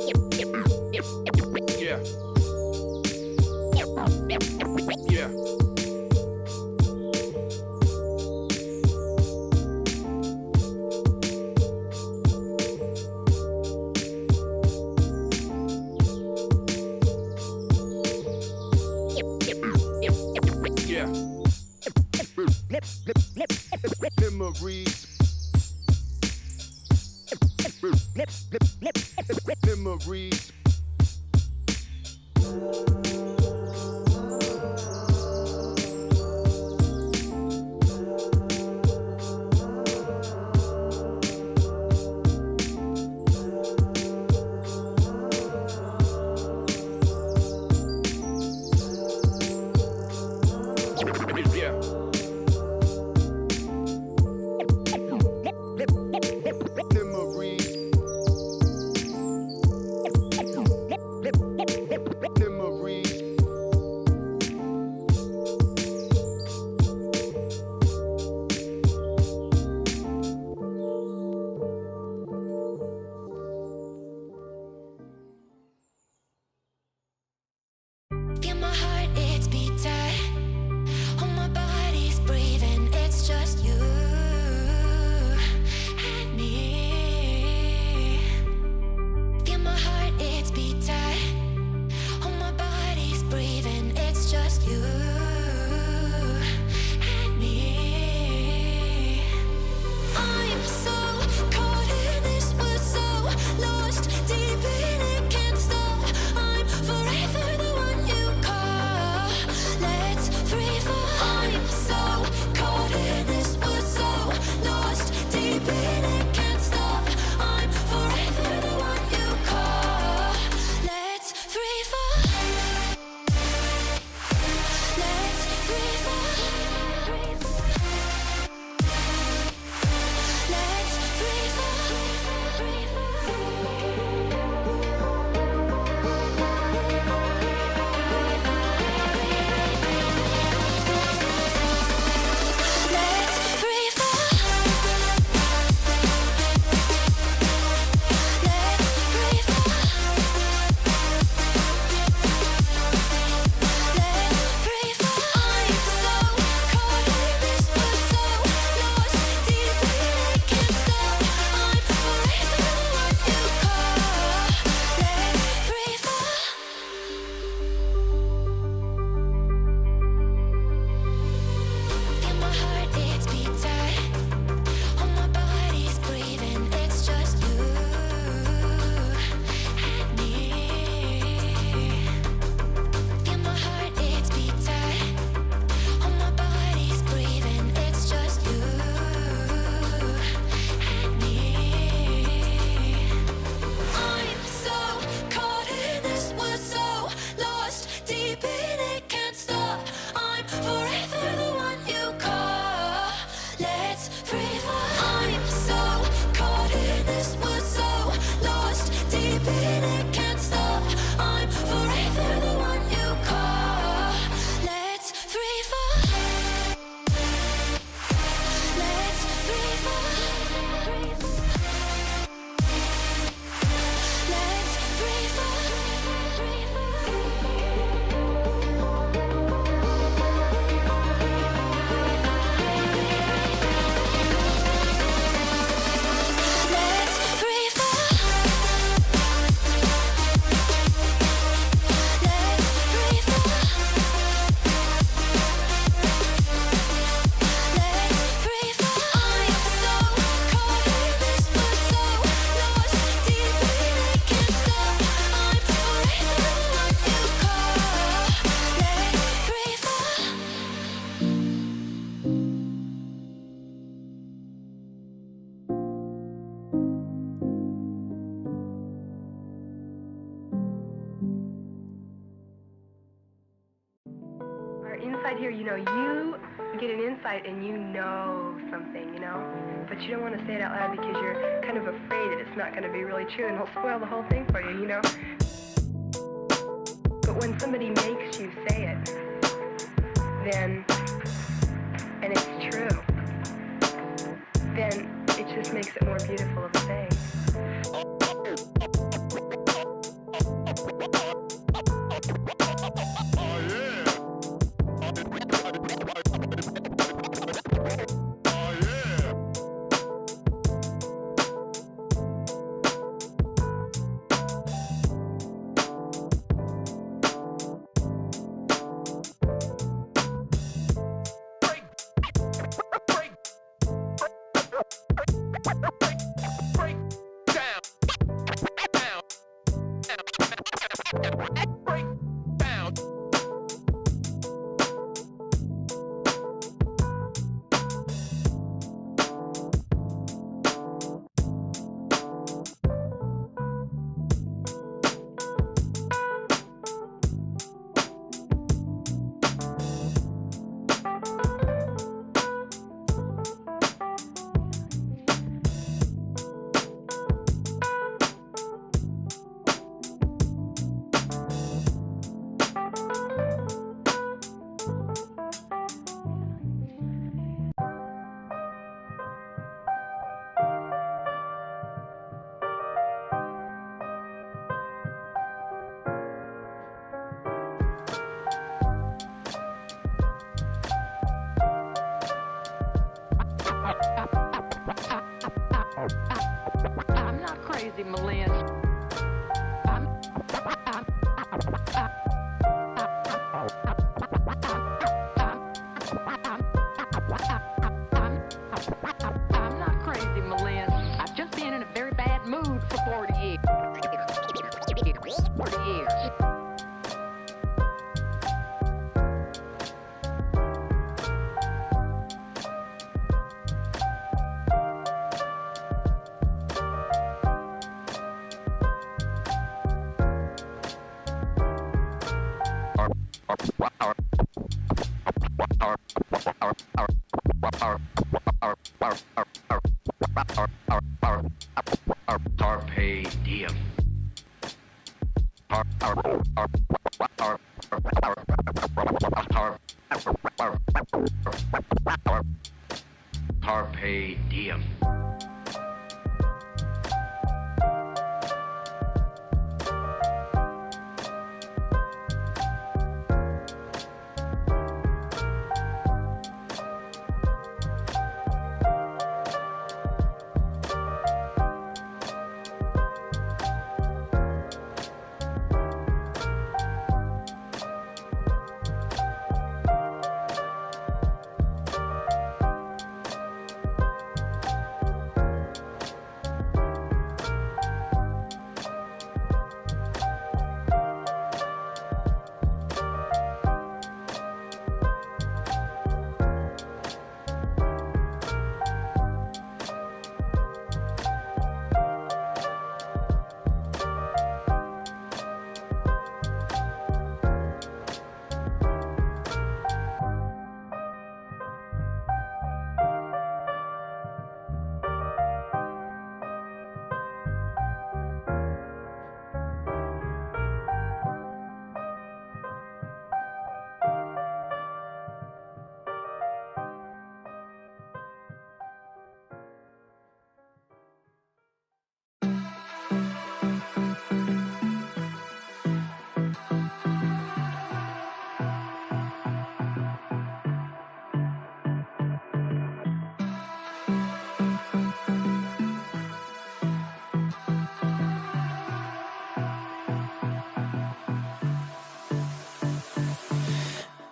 Yeah. Yeah. Yeah. Memories. Memories. Yeah. Memories. Memories. Feel my heart, it's beat tight. Oh, my body's breathing. It's just you and me. Feel my heart, it's beat tight. Oh, my body's breathing. It's just you and me. I'm so caught in this, we're so lost deep in it, can't stop. I'm forever the one you call. Let's free fall. I'm so caught in this, we're so lost deep in it, can't stop. I'm forever the one you call. Let's free fall. Let's free fall. Let's free inside here, you get an insight and you know something, but you don't want to say it out loud because you're kind of afraid that it's not going to be really true and it'll spoil the whole thing for you, But when somebody makes you say it, then, and it's true, then it just makes it more beautiful of a thing. I'm not crazy, Malin. I'm not crazy, Malin. I've just been in a very bad mood for 40 years. 40 years. Carpe diem. Carpe diem.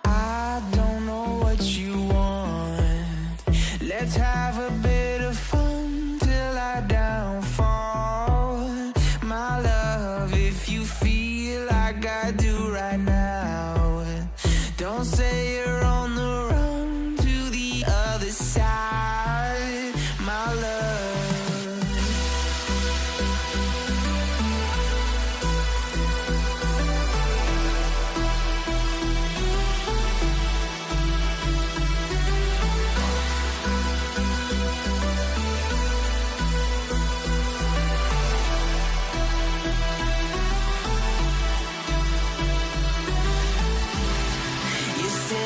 I don't know what you want. Let's have a bit of fun till I downfall. My love, if you feel like I do right now, don't say you're on the run to the other side, my love. You say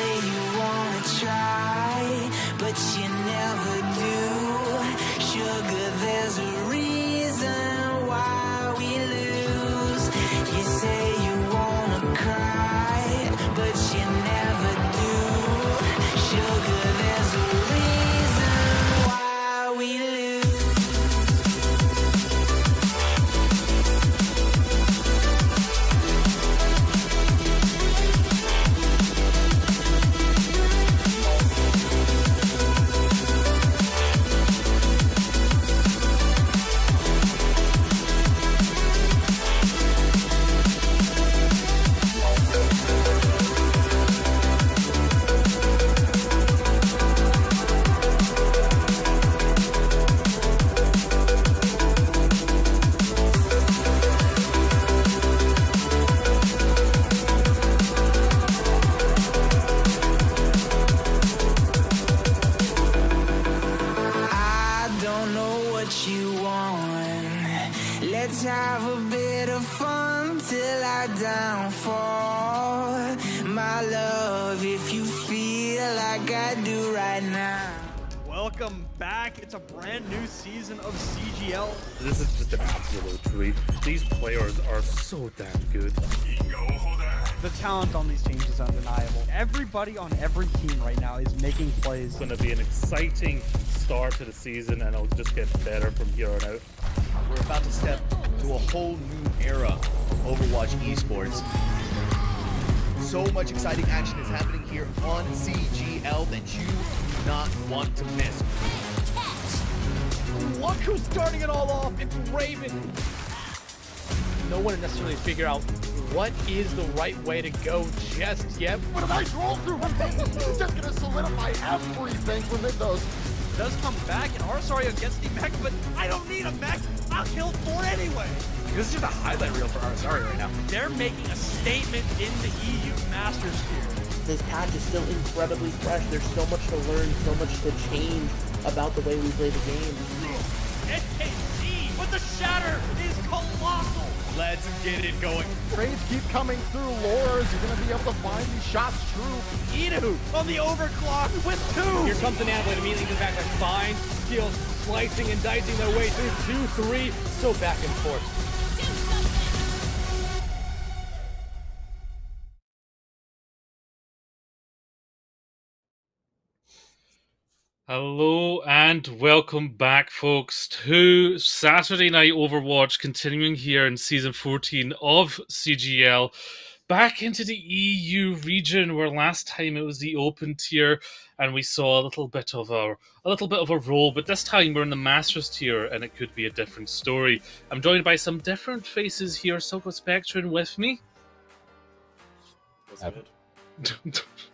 like I do right now. Welcome back. It's a brand new season of CGL. This is just an absolute treat. These players are so damn good. The talent on these teams is undeniable. Everybody on every team right now is making plays. It's going to be an exciting start to the season, and it'll just get better from here on out. We're about to step to a whole new era of Overwatch esports. So much exciting action is happening here on CGL that you do not want to miss. Look who's starting it all off. It's Raven. No one necessarily figure out what is the right way to go just yet. What a nice roll through from Peyton. It's just going to solidify everything for Mythos. Does come back, and Arsario gets the mech, but I don't need a mech. I'll kill 4 anyway. This is just a highlight reel for Arsario right now. They're making a statement in the EU Masters here. This patch is still incredibly fresh. There's so much to learn, so much to change about the way we play the game. SKC, but the shatter is colossal. Let's get it going. Trades keep coming through. Laura, is he going to be able to find these shots true? Idu on the overclock with 2. Here comes an Ambulate, immediately goes back to fine skills, slicing and dicing their way through 2, 3, so back and forth. Hello and welcome back, folks, to Saturday Night Overwatch, continuing here in Season 14 of CGL. Back into the EU region, where last time it was the open tier, and we saw a little bit of a roll. But this time we're in the Masters tier, and it could be a different story. I'm joined by some different faces here. Soko Spectrum with me.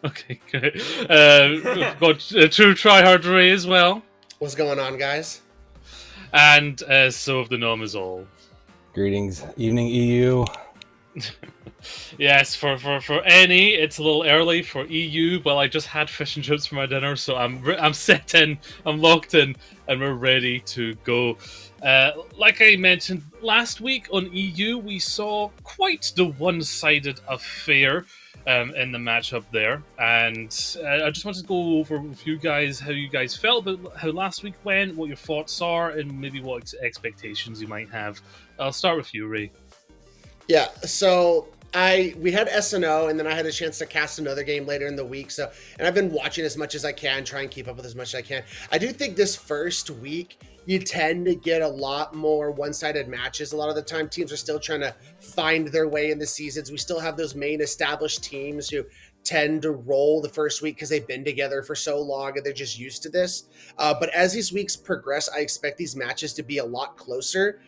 Okay, good. We've got True Tryhard Ray as well. What's going on, guys? And so of the Nom is all. Greetings, evening EU. Yes, for any, it's a little early. For EU, well, I just had fish and chips for my dinner, so I'm set in, I'm locked in, and we're ready to go. Like I mentioned last week on EU, we saw quite the one-sided affair in the matchup there, and I just wanted to go over with you guys how you guys felt about how last week went, what your thoughts are, and maybe what expectations you might have. I'll start with you, Ray. Yeah, so we had SNO, and then I had a chance to cast another game later in the week. So, and I've been watching as much as I can, try and keep up with as much as I can. I do think this first week you tend to get a lot more one-sided matches. A lot of the time, teams are still trying to find their way in the seasons. We still have those main established teams who tend to roll the first week because they've been together for so long and they're just used to this. But as these weeks progress, I expect these matches to be a lot closer.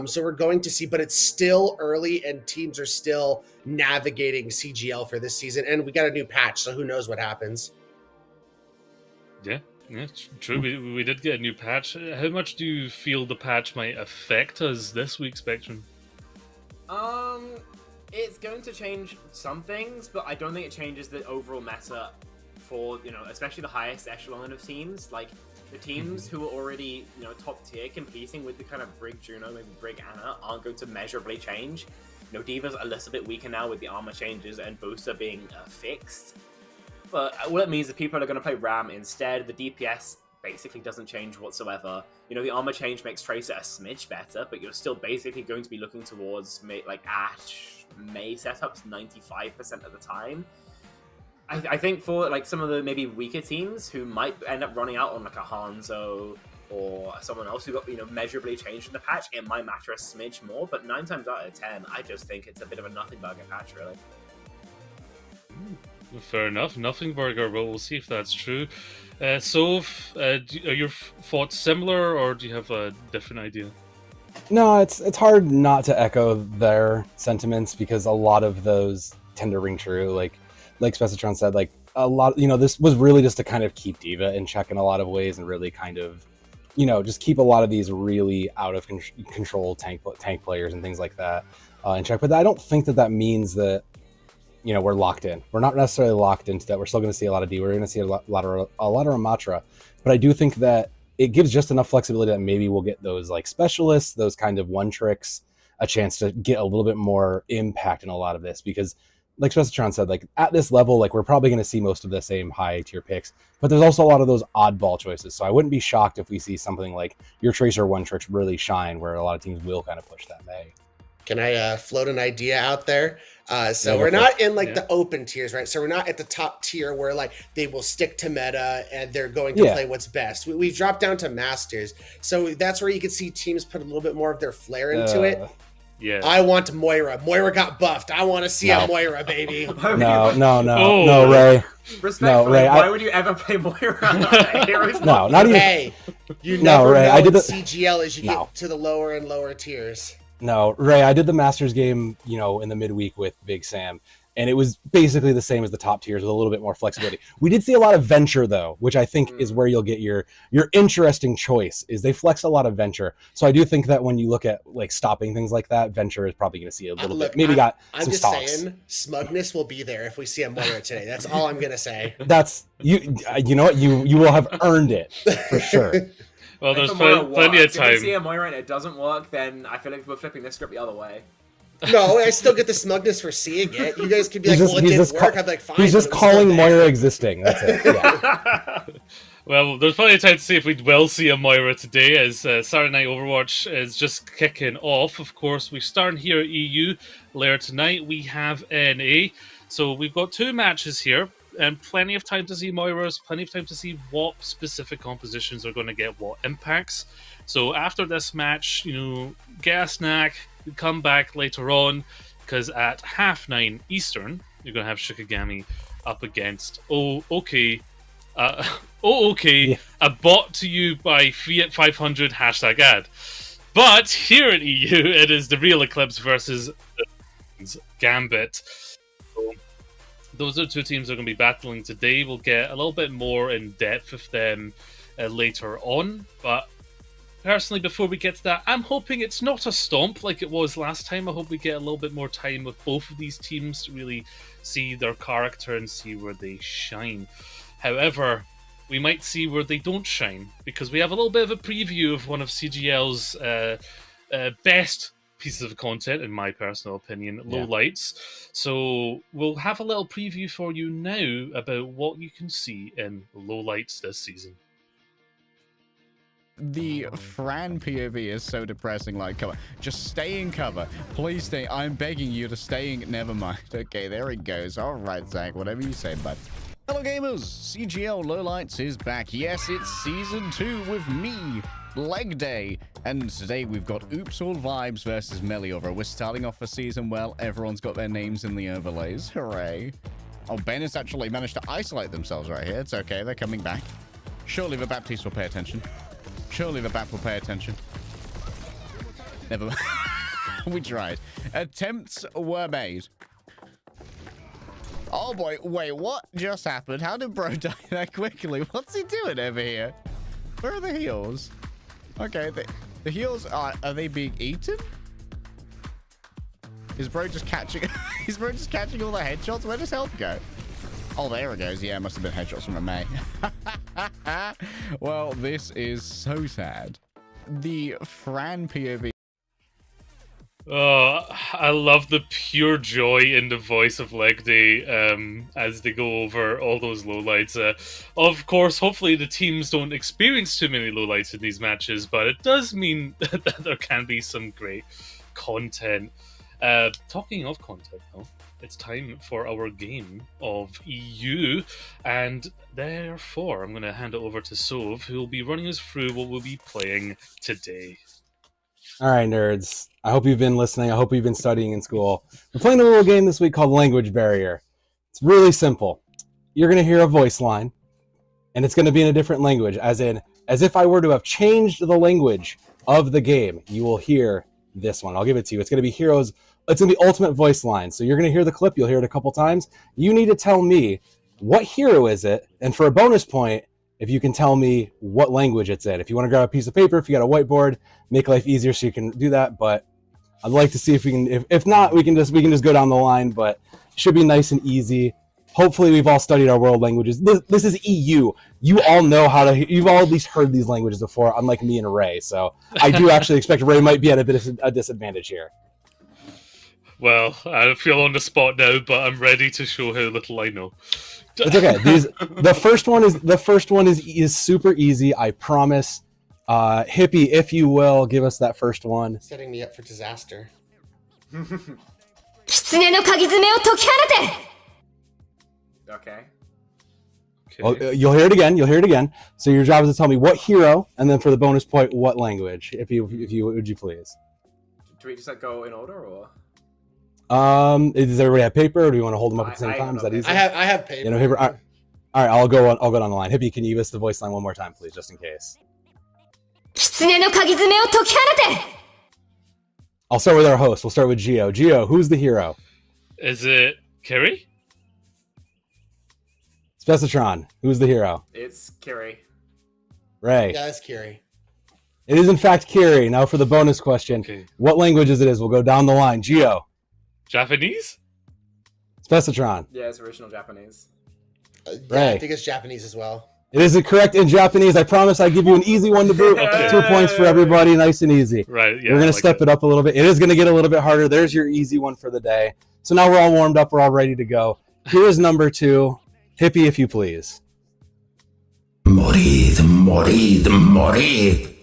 So we're going to see, but it's still early and teams are still navigating CGL for this season. And we got a new patch, so who knows what happens. Yeah, true. We did get a new patch. How much do you feel the patch might affect us this week, Spectrum? It's going to change some things, but I don't think it changes the overall meta for, especially the highest echelon of teams. Like, the teams who are already, top tier competing with the kind of Brig Juno, maybe Brig Anna, aren't going to measurably change. Diva's a little bit weaker now with the armor changes and booster being fixed. But what it means is people are going to play Ram instead. The DPS basically doesn't change whatsoever. The armor change makes Tracer a smidge better, but you're still basically going to be looking towards like Ashe, Mei setups 95% of the time. I think for like some of the maybe weaker teams who might end up running out on like a Hanzo or someone else who got measurably changed in the patch, it might matter a smidge more. But 9 times out of 10, I just think it's a bit of a nothing burger patch, really. Fair enough, nothing burger, but we'll see if that's true. So, are your thoughts similar, or do you have a different idea? No, it's hard not to echo their sentiments because a lot of those tend to ring true. Like Spectron said, like a lot, this was really just to kind of keep Diva in check in a lot of ways and really kind of, just keep a lot of these really out of control tank players and things like that in check. But I don't think that means that, we're locked in. We're not necessarily locked into that. We're still going to see a lot of D. We're going to see a lot of Ramatra. But I do think that it gives just enough flexibility that maybe we'll get those like specialists, those kind of one tricks, a chance to get a little bit more impact in a lot of this because like Spessatron said, like at this level, like we're probably going to see most of the same high tier picks, but there's also a lot of those oddball choices. So I wouldn't be shocked if we see something like your Tracer One Tricks really shine, where a lot of teams will kind of push that May. Can I float an idea out there? So Yeah, we're go for not it. in like the open tiers, right? So we're not at the top tier where like they will stick to meta and they're going to play what's best. We've dropped down to Masters. So that's where you can see teams put a little bit more of their flair into it. Yeah. I want Moira. Moira got buffed. I want to see a Moira, baby. No, Ray. Respectfully, Ray, why would you ever play Moira? Heroes No, not even. Hey, you No, never Ray, know I did in the- CGL as you get to the lower and lower tiers. No, Ray, I did the Masters game, you know, in the midweek with Big Sam, and it was basically the same as the top tiers with a little bit more flexibility. We did see a lot of Venture, though, which I think is where you'll get your interesting choice, is they flex a lot of Venture. So I do think that when you look at, like, stopping things like that, Venture is probably going to see a little bit. Maybe I'm some just stocks. saying, smugness will be there if we see a Moira today. That's all I'm going to say. That's, you know what, you will have earned it, for sure. Well, there's If Moira plenty of works, If we time. see a Moira and it doesn't work, then I feel like we're flipping this script the other way. No, I still get the smugness for seeing it. You guys could be like, well, it didn't work. I'd be like, fine. He's just but it was still calling there. Moira existing. That's it. Yeah. Well, there's plenty of time to see if we will see a Moira today, as Saturday Night Overwatch is just kicking off. Of course, we're starting here at EU. Later tonight, we have NA. So we've got 2 matches here, and plenty of time to see Moiras, plenty of time to see what specific compositions are going to get what impacts. So after this match, you know, get a snack, come back later on, because at 9:30 Eastern, you're going to have Shikigami up against okay, a bot to you by Fiat 500 #ad. But here in EU, it is the real Eclipse versus the Gambit. So those are 2 teams that are going to be battling today. We'll get a little bit more in depth with them later on. But personally, before we get to that, I'm hoping it's not a stomp like it was last time. I hope we get a little bit more time with both of these teams to really see their character and see where they shine. However, we might see where they don't shine, because we have a little bit of a preview of one of CGL's best pieces of content, in my personal opinion, Lowlights. So we'll have a little preview for you now about what you can see in Lowlights this season. The Fran POV is so depressing. Like, come on, just stay in cover. Please stay. I'm begging you to stay in. Never mind. Okay, there it goes. All right, Zach, whatever you say, bud. Hello, gamers. CGL Lowlights is back. Yes, it's season 2 with me, Leg Day. And today we've got Oops All Vibes versus Meliora. We're starting off the season well. Everyone's got their names in the overlays. Hooray. Oh, Ben has actually managed to isolate themselves right here. It's okay. They're coming back. Surely the Baptiste will pay attention. Surely the Bap will pay attention. Never mind. We tried. Attempts were made. Oh boy, wait, what just happened? How did bro die that quickly? What's he doing over here? Where are the heals? Okay, the heals are they being eaten? Is bro just catching is bro just catching all the headshots? Where does health go? Oh, there it goes. Yeah, it must have been headshots from a May. Well, this is so sad. The Fran POV. Oh, I love the pure joy in the voice of Leg Day as they go over all those lowlights. Of course, hopefully the teams don't experience too many lowlights in these matches, but it does mean that there can be some great content. Talking of content, though, it's time for our game of EU, and therefore I'm going to hand it over to Sov, who will be running us through what we'll be playing today. All right, nerds. I hope you've been listening. I hope you've been studying in school. We're playing a little game this week called Language Barrier. It's really simple. You're going to hear a voice line, and it's going to be in a different language, as if I were to have changed the language of the game. You will hear this one. I'll give it to you. It's going to be Heroes. It's going to be Ultimate Voice Line. So you're going to hear the clip. You'll hear it a couple times. You need to tell me what hero is it, and for a bonus point, if you can tell me what language it's in. If you want to grab a piece of paper, if you got a whiteboard, make life easier so you can do that. But I'd like to see if we can. If not, we can just go down the line. But it should be nice and easy. Hopefully, we've all studied our world languages. This is EU. You all know how to. You've all at least heard these languages before, unlike me and Ray. So I do actually expect Ray might be at a bit of a disadvantage here. Well, I feel on the spot now, but I'm ready to show how little I know. It's okay. The first one is super easy. I promise. Hippie, if you will, give us that first one. Setting me up for disaster. 狐の鍵爪を解き放て Okay. Well, you'll hear it again. You'll hear it again. So your job is to tell me what hero, and then for the bonus point, what language. If you would you please? Do we just like go in order or? Does everybody have paper, or do you want to hold them up at the same time? Is that easy? I have paper. You know, paper. All right, I'll go down the line. Hippie, can you give us the voice line one more time, please, just in case? 狐の鍵爪を解き放て I'll start with our host. We'll start with Gio. Gio, who's the hero? Is it Kerry? Specitron, who's the hero? It's Kiri. Ray. Yeah, that's Kiri. It is in fact Kiri. Now for the bonus question. Okay. What languages it is? We'll go down the line. Gio. Japanese? Specitron. Yeah, it's original Japanese. Yeah, I think it's Japanese as well. It is correct in Japanese. I promise I give you an easy one to boot. Okay. 2 points for everybody. Nice and easy. Right, yeah. We're going to step it up a little bit. It is going to get a little bit harder. There's your easy one for the day. So now we're all warmed up. We're all ready to go. Here is number 2. Hippie, if you please. Morid, morid, morid.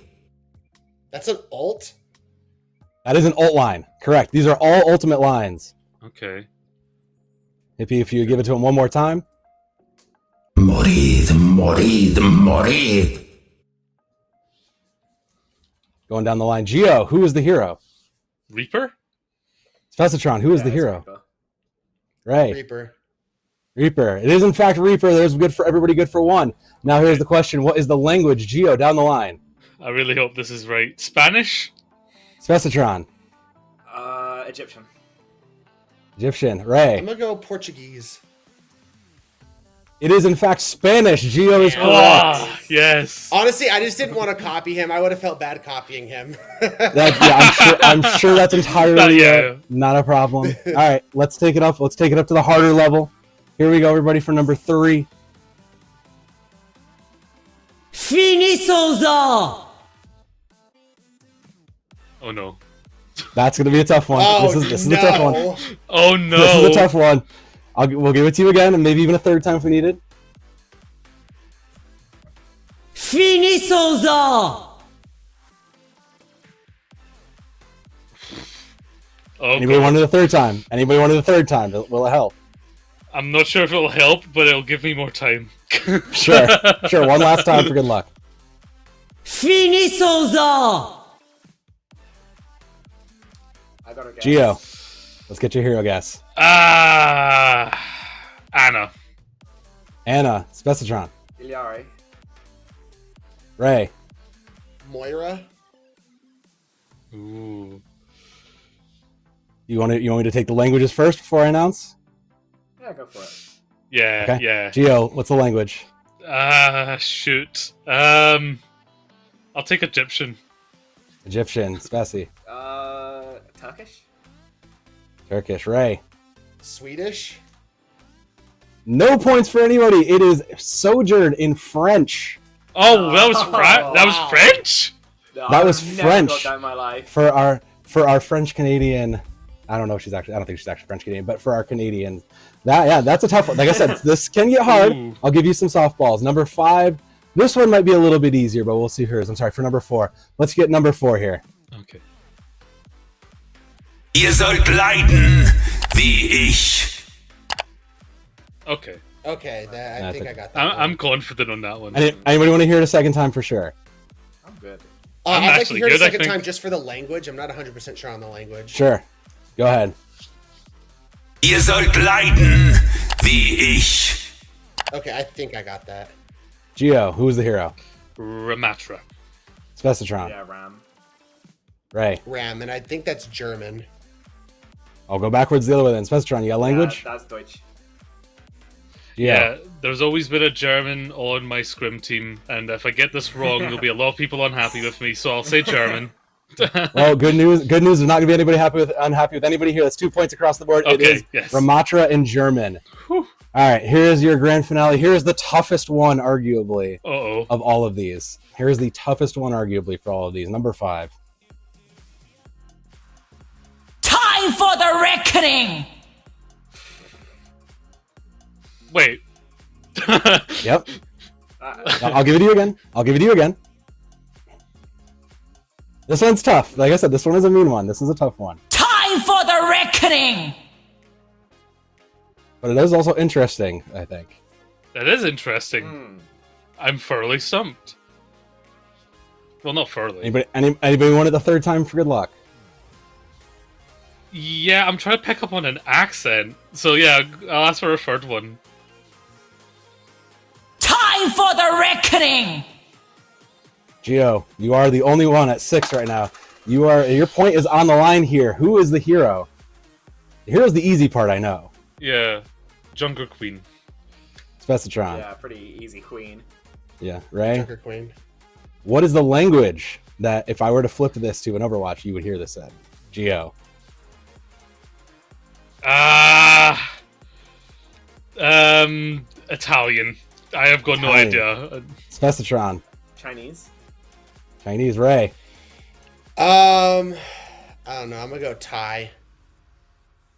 That's an alt? That is an alt line. Correct. These are all ultimate lines. Okay. Hippie, if you give it to him one more time. Morid, morid, morid. Going down the line. Gio, who is the hero? Reaper? Specitron, who is the hero? Reaper. Ray. Reaper. It is in fact Reaper. There's good for everybody, good for one. Now here's the question. What is the language? Gio, down the line. I really hope this is right. Spanish? Specitron. Egyptian. Egyptian. Ray. I'm gonna go Portuguese. It is in fact Spanish. Gio is correct. Ah, yes. Honestly, I just didn't want to copy him. I would have felt bad copying him. I'm sure that's entirely not a problem. All right, let's take it up. Let's take it up to the harder level. Here we go, everybody, for number 3. Finisoza! Oh no. That's going to be a tough one. Oh, this is a tough one. Oh no. This is a tough one. We'll give it to you again, and maybe even a third time if we need it. Finisoza! Anybody wanted a third time? Anybody wanted a third time? Will it help? I'm not sure if it'll help, but it'll give me more time. Sure. One last time for good luck. Finisoza! I got a guess. Gio, let's get your hero guess. Anna. Anna, Specitron. Iliari. Ray. Moira. Ooh. You want me to take the languages first before I announce? Yeah, go for it. Yeah, Okay. yeah. Gio, what's the language? Shoot. I'll take Egyptian. Egyptian. Speci. Turkish? Turkish. Ray. Swedish. No points for anybody. It is sojourned in French. Oh, that was French? No, That was I've never French. got that in my life. For our French Canadian. I don't think she's actually French Canadian, but for our Canadians, that's a tough one. Like I said, this can get hard. Ooh. I'll give you some softballs. Number 5. This one might be a little bit easier, but we'll see hers. I'm sorry, for number 4. Let's get number 4 here. Okay. Ihr sollt leiden, wie ich. Okay. Okay, I think I got that. I'm confident on that one. Anybody want to hear it a second time for sure? I'm good. I'm I'd like to actually hear it a good, I second think. time just for the language. I'm not 100% sure on the language. Sure. Go ahead. Ihr sollt leiden, wie ich. Okay, I think I got that. Gio, who is the hero? Ramatra. Specitron. Yeah, Ram. Ray. Ram, and I think that's German. I'll go backwards the other way then. Specitron, you got language? That's Deutsch. Yeah, there's always been a German on my scrim team, and if I get this wrong, there'll be a lot of people unhappy with me, so I'll say German. Well, good news. Good news. There's not going to be anybody unhappy with anybody here. That's 2 points across the board. Okay, it is yes. Ramatra in German. Whew. All right, here's your grand finale. Here's the toughest one, arguably, Uh-oh. of all of these. Here's the toughest one, arguably, for all of these. Number 5. Time Time for the reckoning! Wait. Yep. I'll give it to you again. I'll give it to you again. This one's tough. Like I said, this one is a mean one. This is a tough one. Time for the reckoning! But it is also interesting, I think. That is interesting. I'm thoroughly stumped. Well, not thoroughly. Anybody want it the third time for good luck? Yeah, I'm trying to pick up on an accent. So yeah, I'll ask for a third one. Time for the reckoning! Gio, you are the only one at 6 right now. Your point is on the line here. Who is the hero? The hero's the easy part, I know. Yeah, Junker Queen. Specitron. Yeah, pretty easy queen. Yeah, Ray? Junker Queen. What is the language that if I were to flip this to an Overwatch, you would hear this in? Gio. Italian. I have got no idea. Specitron. Chinese. Chinese. Ray. I don't know. I'm gonna go Thai.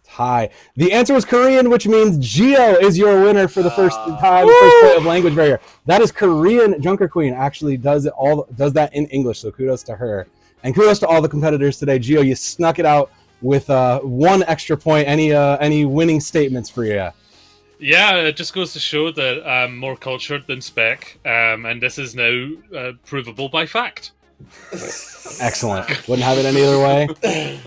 Thai. The answer was Korean, which means Gio is your winner for the first time, first point of language barrier. That is Korean. Junker Queen actually does that in English, so kudos to her. And kudos to all the competitors today. Gio, you snuck it out with one extra point. Any winning statements for you? Yeah, it just goes to show that I'm more cultured than Spec, and this is now provable by fact. Excellent. Wouldn't have it any other way.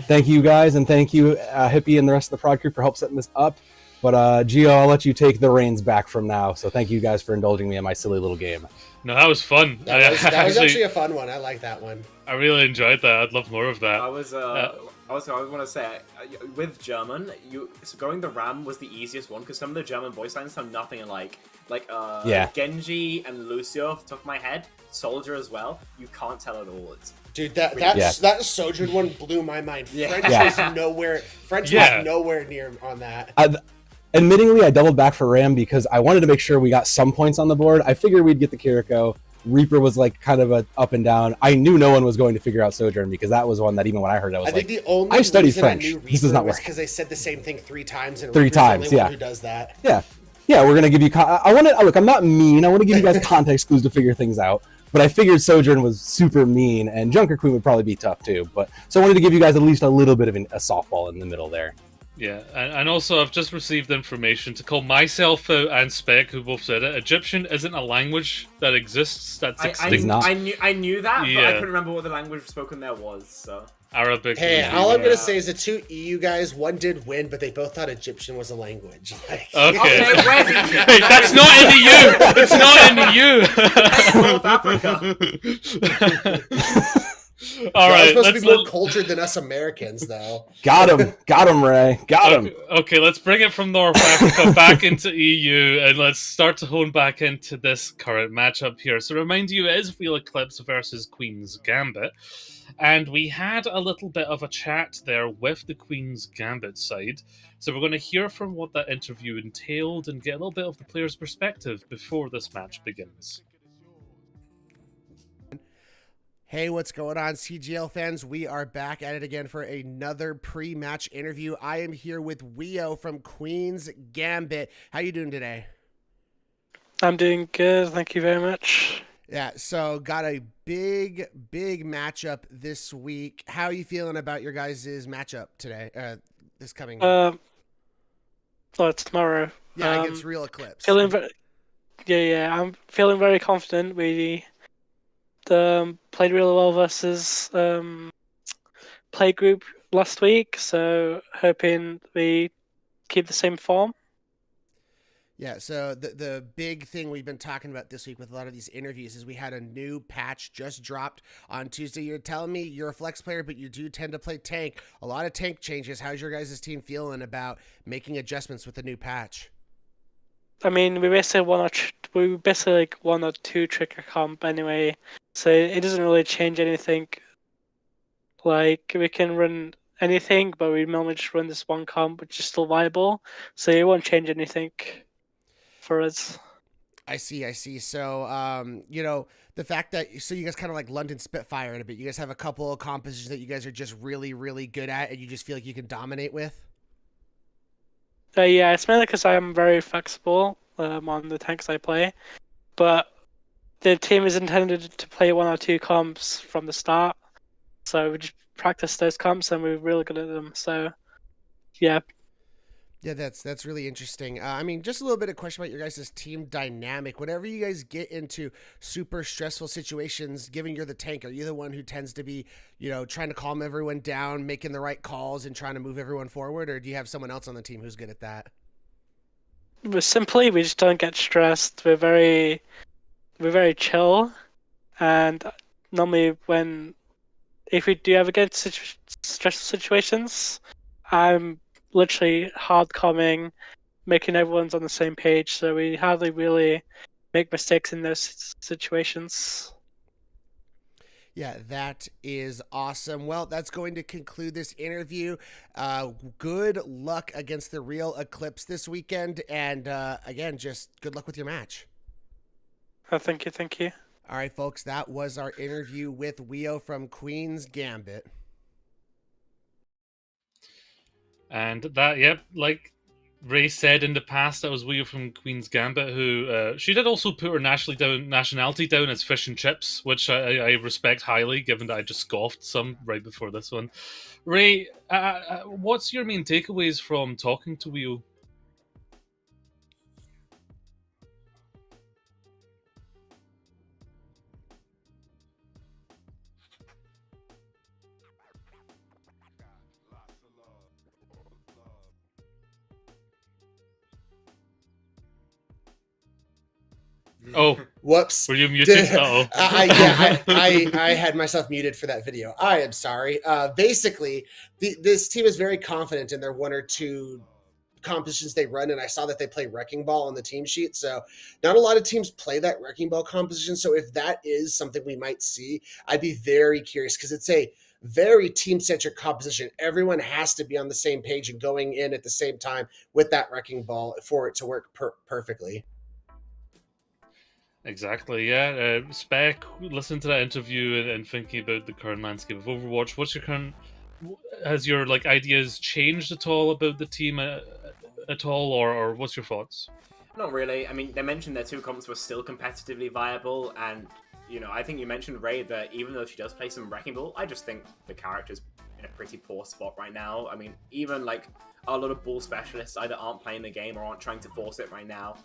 Thank you guys, and thank you, Hippie and the rest of the prod crew for help setting this up. But Gio, I'll let you take the reins back from now. So thank you guys for indulging me in my silly little game. No, that was fun. That was actually a fun one. I like that one. I really enjoyed that. I'd love more of that. I want to say, with German, going the Ram was the easiest one because some of the German voice lines sound nothing alike. Genji and Lucio, off the top of my head, Soldier as well. You can't tell at all. Dude, that Sojourn one blew my mind. French was nowhere. Was nowhere near on that. Admittingly, I doubled back for Ram because I wanted to make sure we got some points on the board. I figured we'd get the Kiriko. Reaper was like kind of a up and down. I knew no one was going to figure out Sojourn because that was one that even when I heard it, I was think the only I studied French. I knew this does not work. because they said the same thing 3 times. And Three times, the only one who does that? Yeah. We're gonna give you. I want to look. I'm not mean. I want to give you guys context clues to figure things out. But I figured Sojourn was super mean, and Junker Queen would probably be tough too. So I wanted to give you guys at least a little bit of a softball in the middle there. Yeah, and also I've just received information to call myself out and Spec, who both said it. Egyptian isn't a language that exists. That's extinct. I knew that, but I couldn't remember what the language spoken there was. So Arabic. Hey, all I'm gonna say is the 2 EU guys, one did win, but they both thought Egyptian was a language. Okay. Hey, that's not in the U. It's not in the U. All right, supposed to be more cultured than us Americans, though. Got him, Ray. Got him. Okay, let's bring it from North Africa back into EU, and let's start to hone back into this current matchup here. So, remind you, it is real Eclipse versus Queen's Gambit, and we had a little bit of a chat there with the Queen's Gambit side. So, we're going to hear from what that interview entailed and get a little bit of the player's perspective before this match begins. Hey, what's going on, CGL fans? We are back at it again for another pre-match interview. I am here with Weo from Queen's Gambit. How you doing today? I'm doing good, thank you very much. Yeah, so got a big matchup this week. How are you feeling about your guys' matchup today? This coming it's tomorrow. Yeah, against Real Eclipse. I'm feeling very confident. We played really well versus play group last week, so hoping we keep the same form. Yeah, so the big thing we've been talking about this week with a lot of these interviews is we had a new patch just dropped on Tuesday. You're telling me you're a flex player, but you do tend to play tank. A lot of tank changes. How's your guys' team feeling about making adjustments with the new patch? I mean, we basically like 1 or 2 trigger comp anyway, so it doesn't really change anything. Like, we can run anything, but we normally just run this one comp, which is still viable, so it won't change anything for us. I see, I see. So, you know, the fact that so you guys kind of like London Spitfire in a bit. You guys have a couple of compositions that you guys are just really, really good at, and you just feel like you can dominate with. Yeah, it's mainly because I am very flexible on the tanks I play, but the team is intended to play one or two comps from the start, so we just practice those comps and we're really good at them. So, yeah. Yeah, that's really interesting. I mean, just a little bit of question about your guys' team dynamic. Whenever you guys get into super stressful situations, given you're the tank, are you the one who tends to be, you know, trying to calm everyone down, making the right calls, and trying to move everyone forward, or do you have someone else on the team who's good at that? We just don't get stressed. We're very chill, and normally if we do ever get stressful situations, I'm literally hard calming, making everyone's on the same page, so we hardly really make mistakes in those situations. Yeah, that is awesome. Well, that's going to conclude this interview. Good luck against the real Eclipse this weekend, and again, just good luck with your match. Thank you, thank you. All right, folks, that was our interview with Weo from Queen's Gambit. And that, yep, like Ray said in the past, that was Weo from Queen's Gambit, who she did also put her nationality down as fish and chips, which I respect highly, given that I just scoffed some right before this one. Ray, what's your main takeaways from talking to Weo? Oh, whoops! Were you muted? Uh-oh. I had myself muted for that video. I am sorry. Basically, this team is very confident in their one or two compositions they run, and I saw that they play Wrecking Ball on the team sheet. So, not a lot of teams play that Wrecking Ball composition. So, if that is something we might see, I'd be very curious because it's a very team-centric composition. Everyone has to be on the same page and going in at the same time with that Wrecking Ball for it to work perfectly. Exactly, yeah. Spec, listening to that interview and thinking about the current landscape of Overwatch, has your like ideas changed at all about the team at all, or what's your thoughts? Not really. I mean, they mentioned their two comps were still competitively viable, and you know, I think you mentioned, Ray, that even though she does play some Wrecking Ball, I just think the character's in a pretty poor spot right now. I mean, even like a lot of ball specialists either aren't playing the game or aren't trying to force it right now.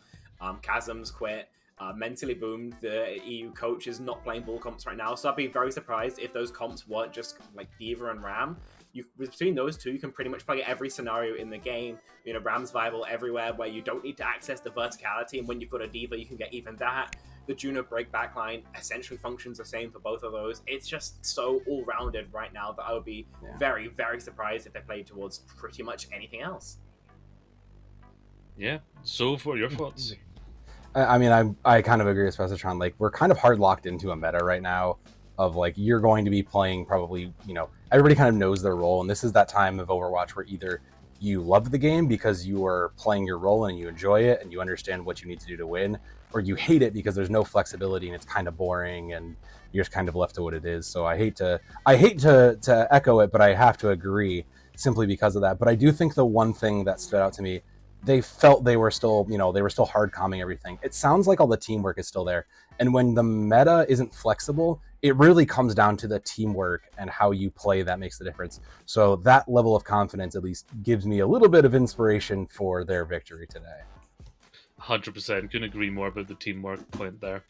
Chasm's quit. Mentally Boomed, the EU coach, is not playing ball comps right now, so I'd be very surprised if those comps weren't just like D.Va and Ram. Between those two, you can pretty much play every scenario in the game. You know, Ram's viable everywhere where you don't need to access the verticality, and when you've got a D.Va, you can get even that. The Juno break backline essentially functions the same for both of those. It's just so all-rounded right now that I would be very, very surprised if they played towards pretty much anything else. Yeah, so what are your thoughts? I mean, I kind of agree with Specitron. Like, we're kind of hard locked into a meta right now of like, you're going to be playing probably, you know, everybody kind of knows their role. And this is that time of Overwatch where either you love the game because you are playing your role and you enjoy it and you understand what you need to do to win, or you hate it because there's no flexibility and it's kind of boring and you're just kind of left to what it is. So I hate to echo it, but I have to agree simply because of that. But I do think the one thing that stood out to me, they felt they were still, you know, they were still hard calming everything. It sounds like all the teamwork is still there. And when the meta isn't flexible, it really comes down to the teamwork and how you play that makes the difference. So that level of confidence at least gives me a little bit of inspiration for their victory today. 100%. Couldn't agree more about the teamwork point there.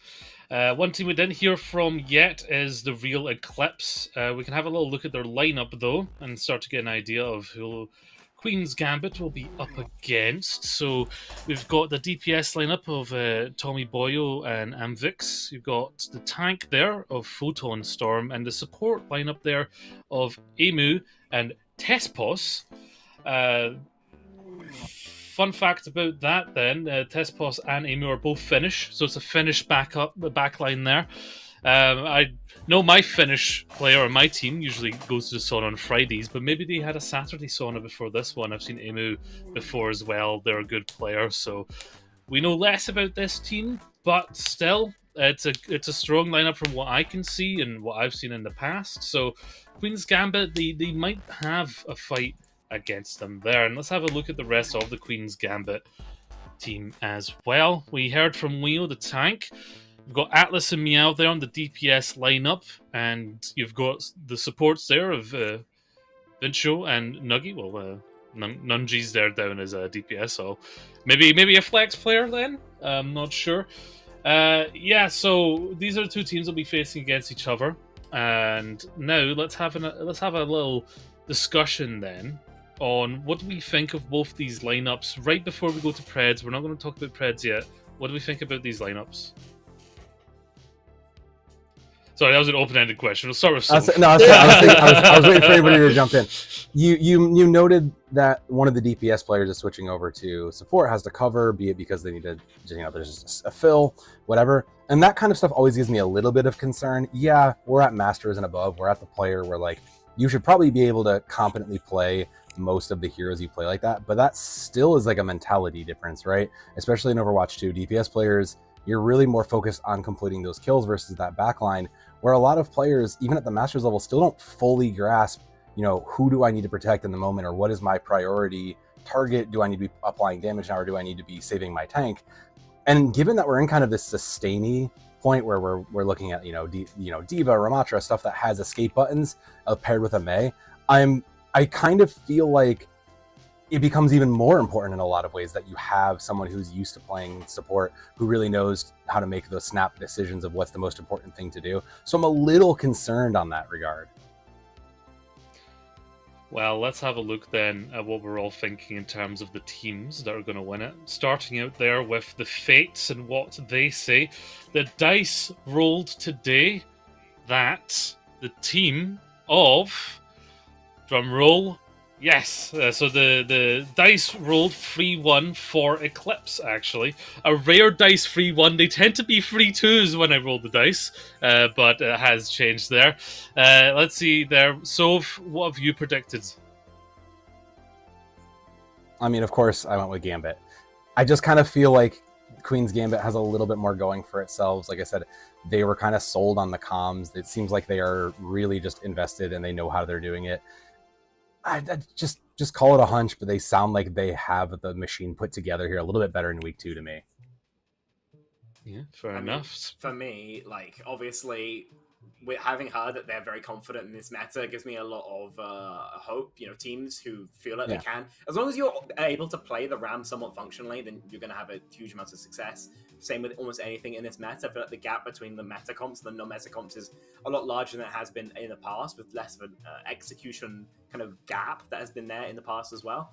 One team we didn't hear from yet is the real Eclipse. We can have a little look at their lineup, though, and start to get an idea of who Queen's Gambit will be up against. So we've got the DPS lineup of Tommy Boyo and Amvix. You've got the tank there of Photon Storm, and the support lineup there of Emu and Tespos. Fun fact about that then, Tespos and Emu are both Finnish, so it's a Finnish backline there. I know my Finnish player on my team usually goes to the sauna on Fridays, but maybe they had a Saturday sauna before this one. I've seen Emu before as well. They're a good player, so we know less about this team. but still, it's a strong lineup from what I can see and what I've seen in the past. So Queen's Gambit, they might have a fight against them there. And let's have a look at the rest of the Queen's Gambit team as well. We heard from Wheel the tank. We've got Atlas and Meow there on the DPS lineup, and you've got the supports there of Vincho and Nuggy. Well, Nunji's there down as a DPS, so maybe a flex player then. I'm not sure. Yeah, so these are the two teams that'll be facing against each other, and now let's have a little discussion then on what do we think of both these lineups right before we go to Preds. We're not going to talk about Preds yet. What do we think about these lineups? Sorry, that was an open-ended question. We'll start with Soph. I was waiting for anybody to jump in. You noted that one of the DPS players is switching over to support, has to cover, be it because they need to, there's a fill, whatever. And that kind of stuff always gives me a little bit of concern. Yeah, we're at Masters and above. We're at the player where, like, you should probably be able to competently play most of the heroes you play like that. But that still is like a mentality difference, right? Especially in Overwatch 2. DPS players, you're really more focused on completing those kills versus that backline, where a lot of players, even at the Masters level, still don't fully grasp, who do I need to protect in the moment, or what is my priority target? Do I need to be applying damage now, or do I need to be saving my tank? And given that we're in kind of this sustainy point where we're looking at, Diva, Ramatra, stuff that has escape buttons paired with a Mei, I kind of feel like it becomes even more important in a lot of ways that you have someone who's used to playing support, who really knows how to make those snap decisions of what's the most important thing to do. So I'm a little concerned on that regard. Well, let's have a look then at what we're all thinking in terms of the teams that are going to win it. Starting out there with the Fates and what they say. The dice rolled today that the team of... drum roll. Yes, so the dice rolled 3-1 for Eclipse, actually. A rare dice 3-1. They tend to be 3-2s when I roll the dice, but it has changed there. Let's see there. Soph, what have you predicted? I mean, of course, I went with Gambit. I just kind of feel like Queen's Gambit has a little bit more going for itself. Like I said, they were kind of sold on the comms. It seems like they are really just invested and they know how they're doing it. I just call it a hunch, but they sound like they have the machine put together here a little bit better in week 2 to me. Yeah, fair enough. For me, like, obviously, with having heard that they're very confident in this meta, gives me a lot of hope. Teams who feel like they can. As long as you're able to play the RAM somewhat functionally, then you're going to have a huge amount of success. Same with almost anything in this meta. I feel like the gap between the meta comps and the non-meta comps is a lot larger than it has been in the past, with less of an execution kind of gap that has been there in the past as well.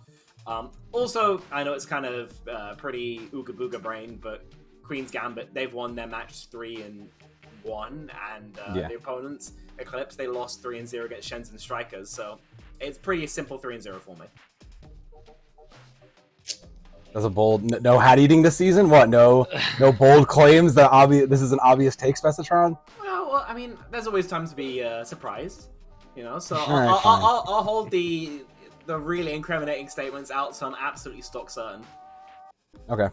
Also, I know it's kind of pretty ooga booga brain, but Queen's Gambit, they've won their match 3-1, and the opponents, Eclipse, they lost 3-0 against Shenzhen Strikers, so it's pretty simple 3-0 for me. That's a bold no hat eating this season. What? No bold claims. This is an obvious take, Specitron. Well, I mean, there's always time to be surprised, So Right, I'll hold the really incriminating statements out, so I'm absolutely stock certain. Okay.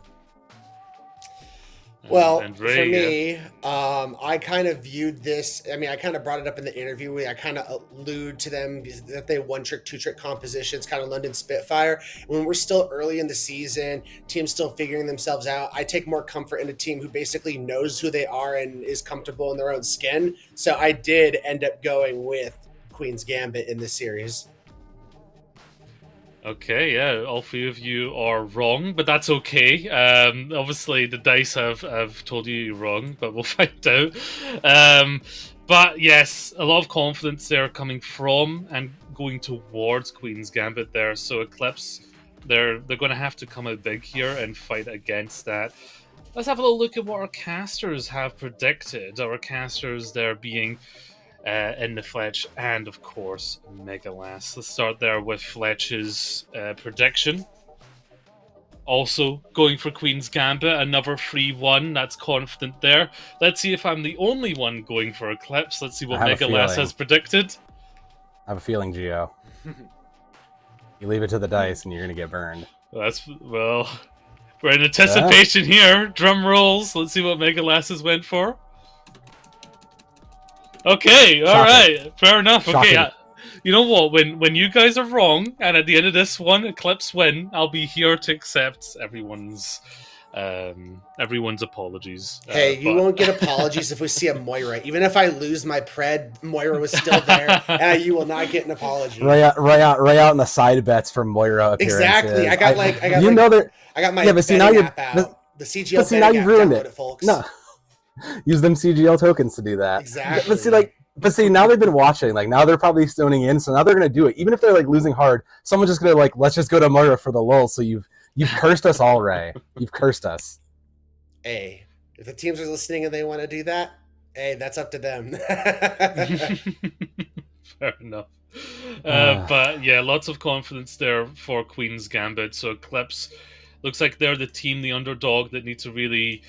Well, for me, I kind of viewed this. I mean, I kind of brought it up in the interview. I kind of allude to them that they one-trick, two-trick compositions, kind of London Spitfire. When we're still early in the season, teams still figuring themselves out, I take more comfort in a team who basically knows who they are and is comfortable in their own skin. So I did end up going with Queen's Gambit in this series. Okay, yeah, all 3 of you are wrong, but that's okay. Obviously, the dice have told you you're wrong, but we'll find out. But yes, a lot of confidence there coming from and going towards Queen's Gambit there. So Eclipse, they're going to have to come out big here and fight against that. Let's have a little look at what our casters have predicted. Our casters, they're being... in the Fletch and of course Megalas. Let's start there with Fletch's prediction. Also going for Queen's Gambit, another 3-1. That's confident there. Let's see if I'm the only one going for Eclipse. Let's see what Megalas has predicted. I have a feeling, Gio. You leave it to the dice and you're gonna get burned. We're in anticipation here. Drum rolls. Let's see what Mega Lasses went for. Okay, alright. Fair enough. Okay, you know what? When you guys are wrong, and at the end of this one, Eclipse win, I'll be here to accept everyone's apologies. Hey, you won't get apologies if we see a Moira. Even if I lose my pred, Moira was still there, and you will not get an apology. Right out in the side bets for Moira appearances. Exactly. I got my but see, now app out. The CGL but see, now you've ruined it, folks. No, use them CGL tokens to do that. Exactly. But see, now they've been watching. Like, now they're probably stoning in, so now they're gonna do it. Even if they're like losing hard, someone's just gonna like, let's just go to Moira for the lull. So you've cursed us all, Ray. You've cursed us. Hey, if the teams are listening and they want to do that, hey, that's up to them. Fair enough. But yeah, lots of confidence there for Queen's Gambit. So Eclipse looks like they're the team, the underdog, that need to really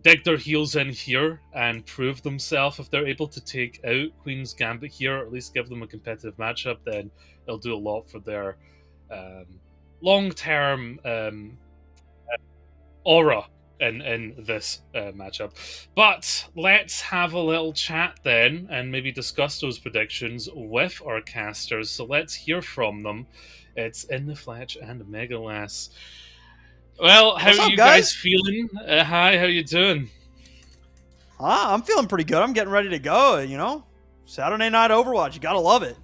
dig their heels in here and prove themselves. If they're able to take out Queen's Gambit here, or at least give them a competitive matchup, then they'll do a lot for their long-term aura in this matchup. But let's have a little chat then and maybe discuss those predictions with our casters. So let's hear from them. It's In the Fletch and Megalas. Well, how are you guys feeling? Hi, how you doing? I'm feeling pretty good. I'm getting ready to go, you know? Saturday night Overwatch. You gotta love it.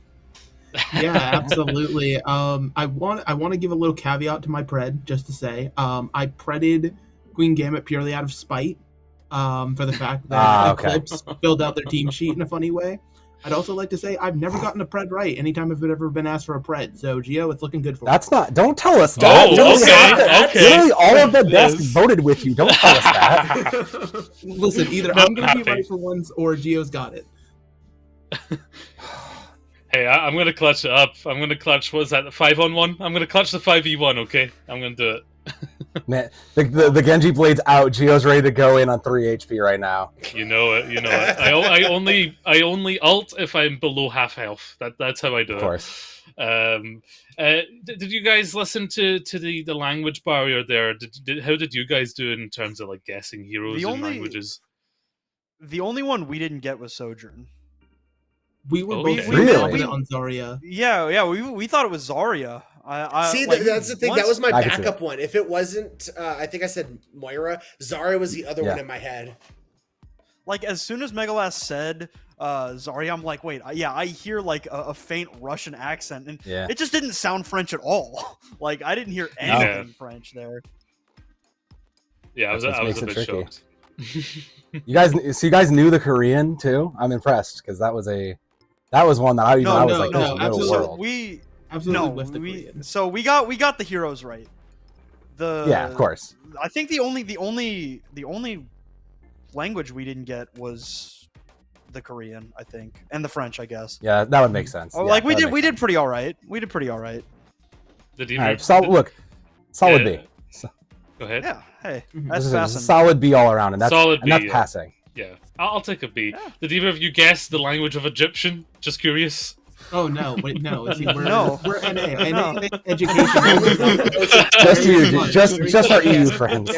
Yeah, absolutely. I want to give a little caveat to my pred, just to say. I predded Queen Gambit purely out of spite, for the fact that Eclipse filled out their team sheet in a funny way. I'd also like to say I've never gotten a pred right anytime I've ever been asked for a pred. So, Gio, it's looking good for That's not... Don't tell us that. Okay. Literally all of the desk voted with you. Don't tell us that. Listen, either I'm going to be right for once or Gio's got it. Hey, I'm going to clutch it up. I'm going to clutch, what is that, the 5-on-1? I'm going to clutch the 5v1, okay? I'm going to do it. Man, the Genji Blade's out. Gio's ready to go in on 3 HP right now. You know it. I only ult if I'm below half health. That's how I do it. Of course. Did you guys listen to the language barrier there? How did you guys do in terms of like guessing heroes and languages? The only one we didn't get was Sojourn. We were both really on Zarya. Yeah, we thought it was Zarya. See, that's the thing. That was my backup one. If it wasn't, I think I said Moira. Zarya was the other one in my head. Like, as soon as Megalas said Zarya, I'm like, wait, I hear like a faint Russian accent, and it just didn't sound French at all. Like, I didn't hear anything French there. Yeah, I was a bit shocked. You guys knew the Korean too? I'm impressed because that was one that I was like, no, absolutely. So we got the heroes right. Yeah, of course. I think the only language we didn't get was the Korean, I think, and the French, I guess. Yeah, that would make sense. Like we did pretty all right. We did pretty all right. Solid B. Go ahead. Yeah. Hey, that's passing. Solid B all around, and that's solid B, that's passing. Yeah, I'll take a B. Yeah. Did either of you guess the language of Egyptian? Just curious. Oh no! Wait, no. See, we're NA. No. Education. just our EU friends.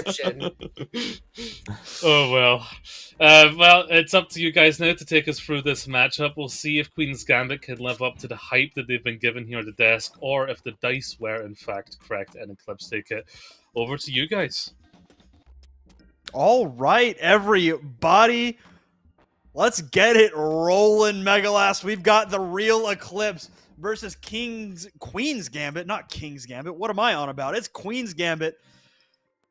Oh well. Well, it's up to you guys now to take us through this matchup. We'll see if Queen's Gambit can live up to the hype that they've been given here at the desk, or if the dice were in fact correct and Eclipse take it. Over to you guys. All right, everybody. Let's get it rolling, Megalas. We've got the real Eclipse versus Queen's Gambit. Not King's Gambit. What am I on about? It's Queen's Gambit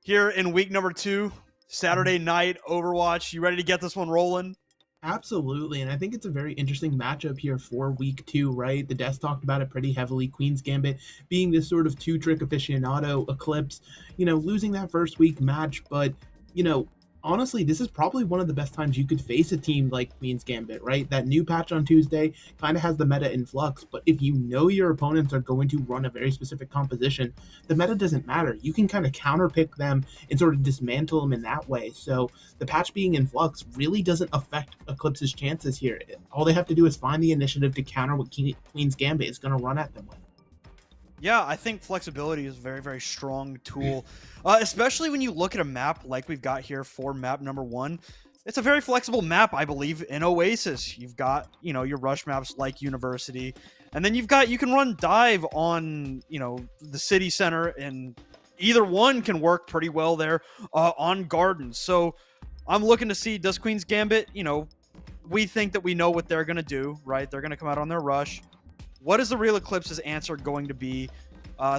here in week number 2. Saturday night Overwatch. You ready to get this one rolling? Absolutely, and I think it's a very interesting matchup here for week 2, right? The desk talked about it pretty heavily. Queen's Gambit being this sort of two-trick aficionado, Eclipse, losing that first week match, but, honestly, this is probably one of the best times you could face a team like Queen's Gambit, right? That new patch on Tuesday kind of has the meta in flux, but if you know your opponents are going to run a very specific composition, the meta doesn't matter. You can kind of counterpick them and sort of dismantle them in that way. So the patch being in flux really doesn't affect Eclipse's chances here. All they have to do is find the initiative to counter what Queen's Gambit is going to run at them with. Yeah, I think flexibility is a very, very strong tool, especially when you look at a map like we've got here for map number 1. It's a very flexible map, I believe, in Oasis. You've got, your rush maps like University, and then you can run dive on, the city center, and either one can work pretty well there on Gardens. So I'm looking to see, does Queen's Gambit, we think that we know what they're going to do, right? They're going to come out on their rush. What is the real Eclipse's answer going to be?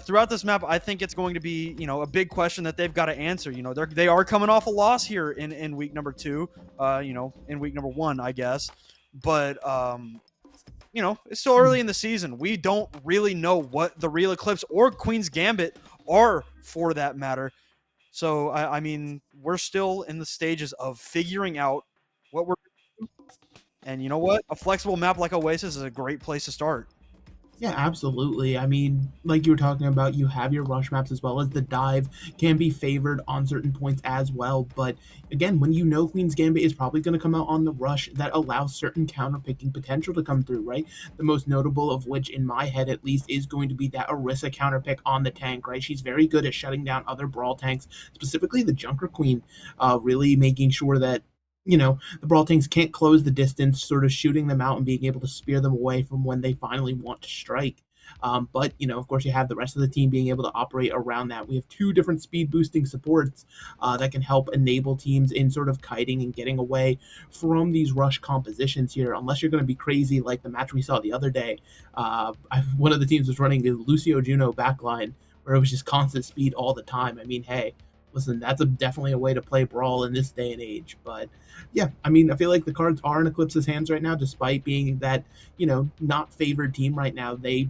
Throughout this map, I think it's going to be, a big question that they've got to answer. They are coming off a loss here in week number 2, in week number 1, I guess. But, it's still early in the season. We don't really know what the real Eclipse or Queen's Gambit are, for that matter. So, I mean, we're still in the stages of figuring out what we're. And you know what? A flexible map like Oasis is a great place to start. Yeah, absolutely. I mean, like you were talking about, you have your rush maps as well as the dive can be favored on certain points as well. But again, when you know Queen's Gambit is probably going to come out on the rush, that allows certain counterpicking potential to come through, right? The most notable of which, in my head at least, is going to be that Orisa counterpick on the tank, right? She's very good at shutting down other Brawl tanks, specifically the Junker Queen, really making sure that the Brawl tanks can't close the distance, sort of shooting them out and being able to spear them away from when they finally want to strike. But, of course, you have the rest of the team being able to operate around that. We have 2 different speed boosting supports that can help enable teams in sort of kiting and getting away from these rush compositions here, unless you're going to be crazy like the match we saw the other day. One of the teams was running the Lucio Juno backline, where it was just constant speed all the time. I mean, hey, listen, that's definitely a way to play Brawl in this day and age. But yeah, I mean, I feel like the cards are in Eclipse's hands right now, despite being that, not favored team right now. They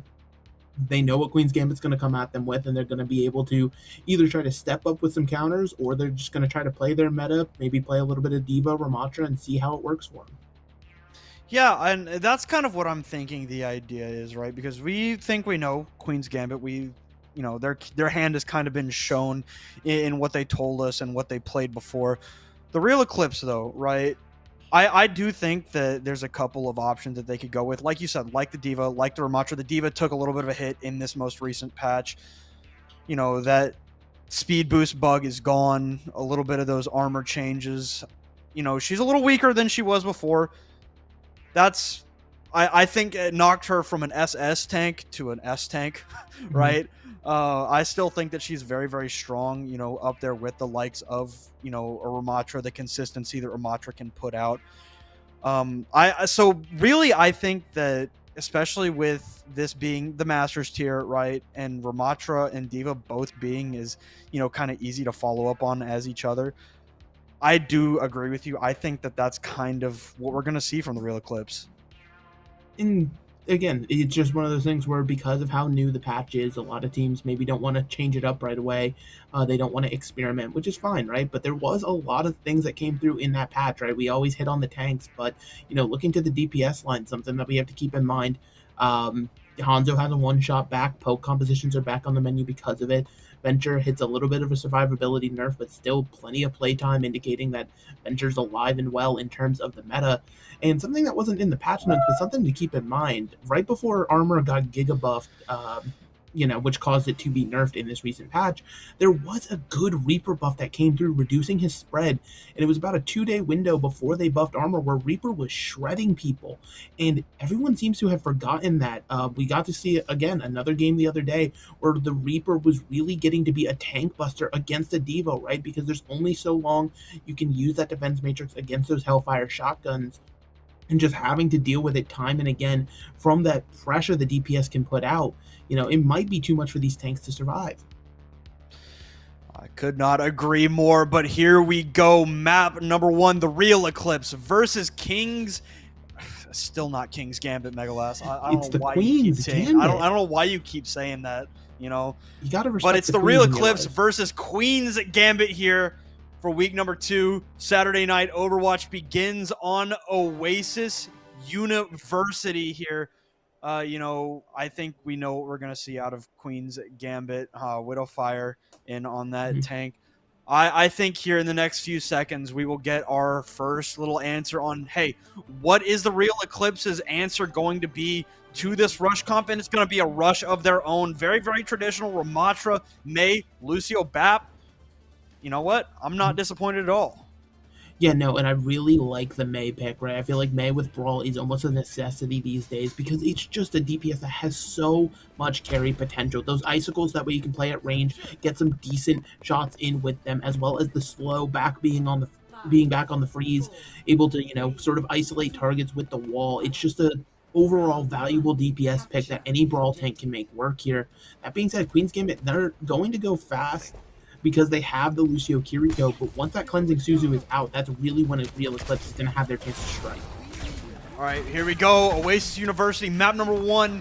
know what Queen's Gambit's going to come at them with, and they're going to be able to either try to step up with some counters, or they're just going to try to play their meta, maybe play a little bit of Diva, Ramatra, and see how it works for them. Yeah, and that's kind of what I'm thinking the idea is, right? Because we think we know Queen's Gambit. Their hand has kind of been shown in what they told us and what they played before. The real Eclipse, though, right? I do think that there's a couple of options that they could go with. Like you said, like the Diva, like the Ramatra. The Diva took a little bit of a hit in this most recent patch. That speed boost bug is gone. A little bit of those armor changes. She's a little weaker than she was before. I think it knocked her from an SS tank to an S tank, right? I still think that she's very, very strong, up there with the likes of, a Ramatra, the consistency that Ramatra can put out. So really, I think that, especially with this being the Masters tier, right, and Ramatra and Diva both being kind of easy to follow up on as each other, I do agree with you. I think that that's kind of what we're going to see from the real Eclipse. And again, it's just one of those things where, because of how new the patch is, a lot of teams maybe don't want to change it up right away. They don't want to experiment, which is fine, right? But there was a lot of things that came through in that patch, right? We always hit on the tanks, but looking to the DPS line, something that we have to keep in mind. Hanzo has a one-shot back. Poke compositions are back on the menu because of it. Venture hits a little bit of a survivability nerf, but still plenty of playtime, indicating that Venture's alive and well in terms of the meta. And something that wasn't in the patch notes, but something to keep in mind, right before Armor got giga buffed, which caused it to be nerfed in this recent patch, there was a good Reaper buff that came through, reducing his spread. And it was about a 2-day window before they buffed Armor where Reaper was shredding people. And everyone seems to have forgotten that. We got to see, again, another game the other day where the Reaper was really getting to be a tank buster against a Devo, right? Because there's only so long you can use that defense matrix against those Hellfire shotguns. And just having to deal with it time and again from that pressure the DPS can put out, it might be too much for these tanks to survive. I could not agree more, but here we go. Map number 1, the real Eclipse versus Kings. Still not King's Gambit, Megalas. I don't know why you keep saying. I don't know why you keep saying that. You gotta respect. But it's the real Eclipse versus Queen's Gambit here for week number 2. Saturday night Overwatch begins on Oasis University here. I think we know what we're going to see out of Queen's Gambit. Widowfire in on that tank. I think here in the next few seconds, we will get our first little answer on, hey, what is the real Eclipse's answer going to be to this rush comp? And it's going to be a rush of their own. Very, very traditional. Ramatra, May, Lucio, Bap. You know what? I'm not disappointed at all. Yeah, no, and I really like the May pick, right? I feel like May with Brawl is almost a necessity these days because it's just a DPS that has so much carry potential. Those icicles, that way you can play at range, get some decent shots in with them, as well as the slow back being back on the freeze, able to, sort of isolate targets with the wall. It's just a overall valuable DPS pick that any Brawl tank can make work here. That being said, Queen's Gambit, they're going to go fast because they have the Lucio Kiriko, but once that Cleansing Suzu is out, that's really when a real Eclipse is going to have their chance to strike. All right, here we go. Oasis University, map number 1.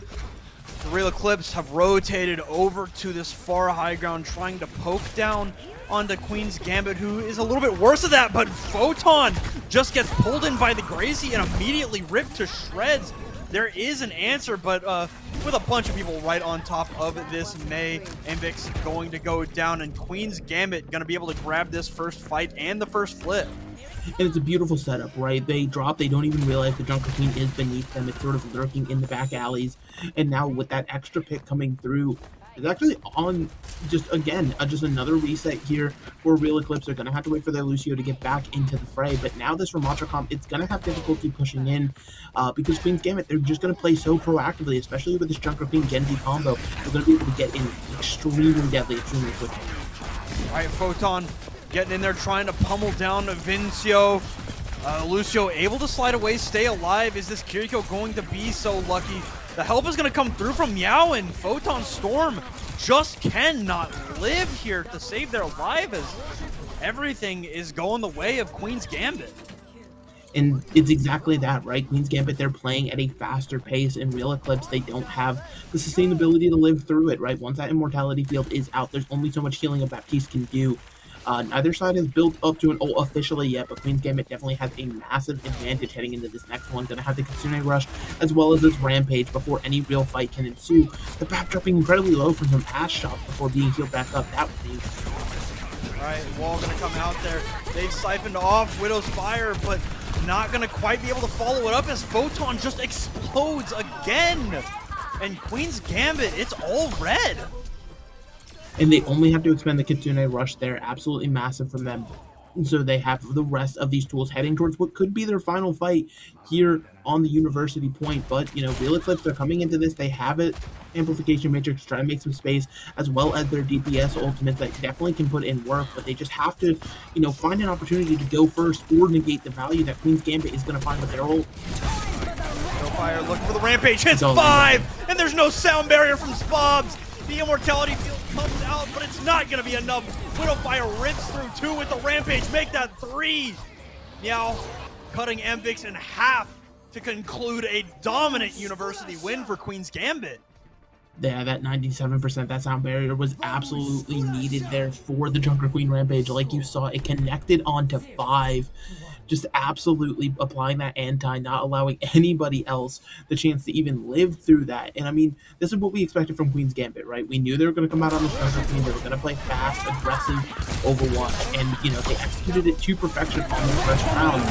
The real Eclipse have rotated over to this far high ground, trying to poke down onto Queen's Gambit, who is a little bit worse at that, but Photon just gets pulled in by the Gracie and immediately ripped to shreds. There is an answer, but with a bunch of people right on top of this May, Invix going to go down, and Queen's Gambit going to be able to grab this first fight and the first flip. And it's a beautiful setup, right? They drop, they don't even realize the Junker Queen is beneath them. It's sort of lurking in the back alleys. And now with that extra pick coming through, it's actually on just another reset here for Real Eclipse. They're going to have to wait for their Lucio to get back into the fray. But now this Ramatra comp, it's going to have difficulty pushing in because Queen's Gambit, they're just going to play so proactively, especially with this Junker Queen Genji combo. They're going to be able to get in extremely deadly, extremely quickly. All right, Photon getting in there, trying to pummel down Vincio. Lucio able to slide away, stay alive. Is this Kiriko going to be so lucky? The help is going to come through from Meow, and Photon Storm just cannot live here to save their life as everything is going the way of Queen's Gambit. And it's exactly that, right? Queen's Gambit, they're playing at a faster pace. In Real Eclipse, they don't have the sustainability to live through it, right? Once that immortality field is out, there's only so much healing a Baptiste can do. Neither side has built up to an ult officially yet, but Queen's Gambit definitely has a massive advantage heading into this next one. Gonna have the Kitsune Rush as well as this Rampage before any real fight can ensue. The Bap dropping incredibly low from some Ash shots before being healed back up. That was dangerous. All right, Wall gonna come out there. They've siphoned off Widow's Fire, but not gonna quite be able to follow it up as Photon just explodes again. And Queen's Gambit, it's all red. And they only have to expend the Kitsune Rush there. Absolutely massive from them. And so they have the rest of these tools heading towards what could be their final fight here on the University point. But, Real Eclipse, they're coming into this. They have it. Amplification Matrix, try to make some space, as well as their DPS ultimate that definitely can put in work. But they just have to, find an opportunity to go first or negate the value that Queen's Gambit is going to find with their ult. Fire looking for the Rampage. Hits 5! And there's no sound barrier from Spobs. The immortality field comes out, but it's not going to be enough. Widowfire rips through 2 with the Rampage. Make that 3. Meow cutting Amvix in half to conclude a dominant University win for Queen's Gambit. Yeah, that 97%, that sound barrier was absolutely needed there for the Junker Queen Rampage. Like you saw, it connected onto 5. Just absolutely applying that anti, not allowing anybody else the chance to even live through that. And I mean, this is what we expected from Queen's Gambit, right? We knew they were going to come out on the Junker Queen. They were going to play fast, aggressive Overwatch. And, they executed it to perfection on the first round.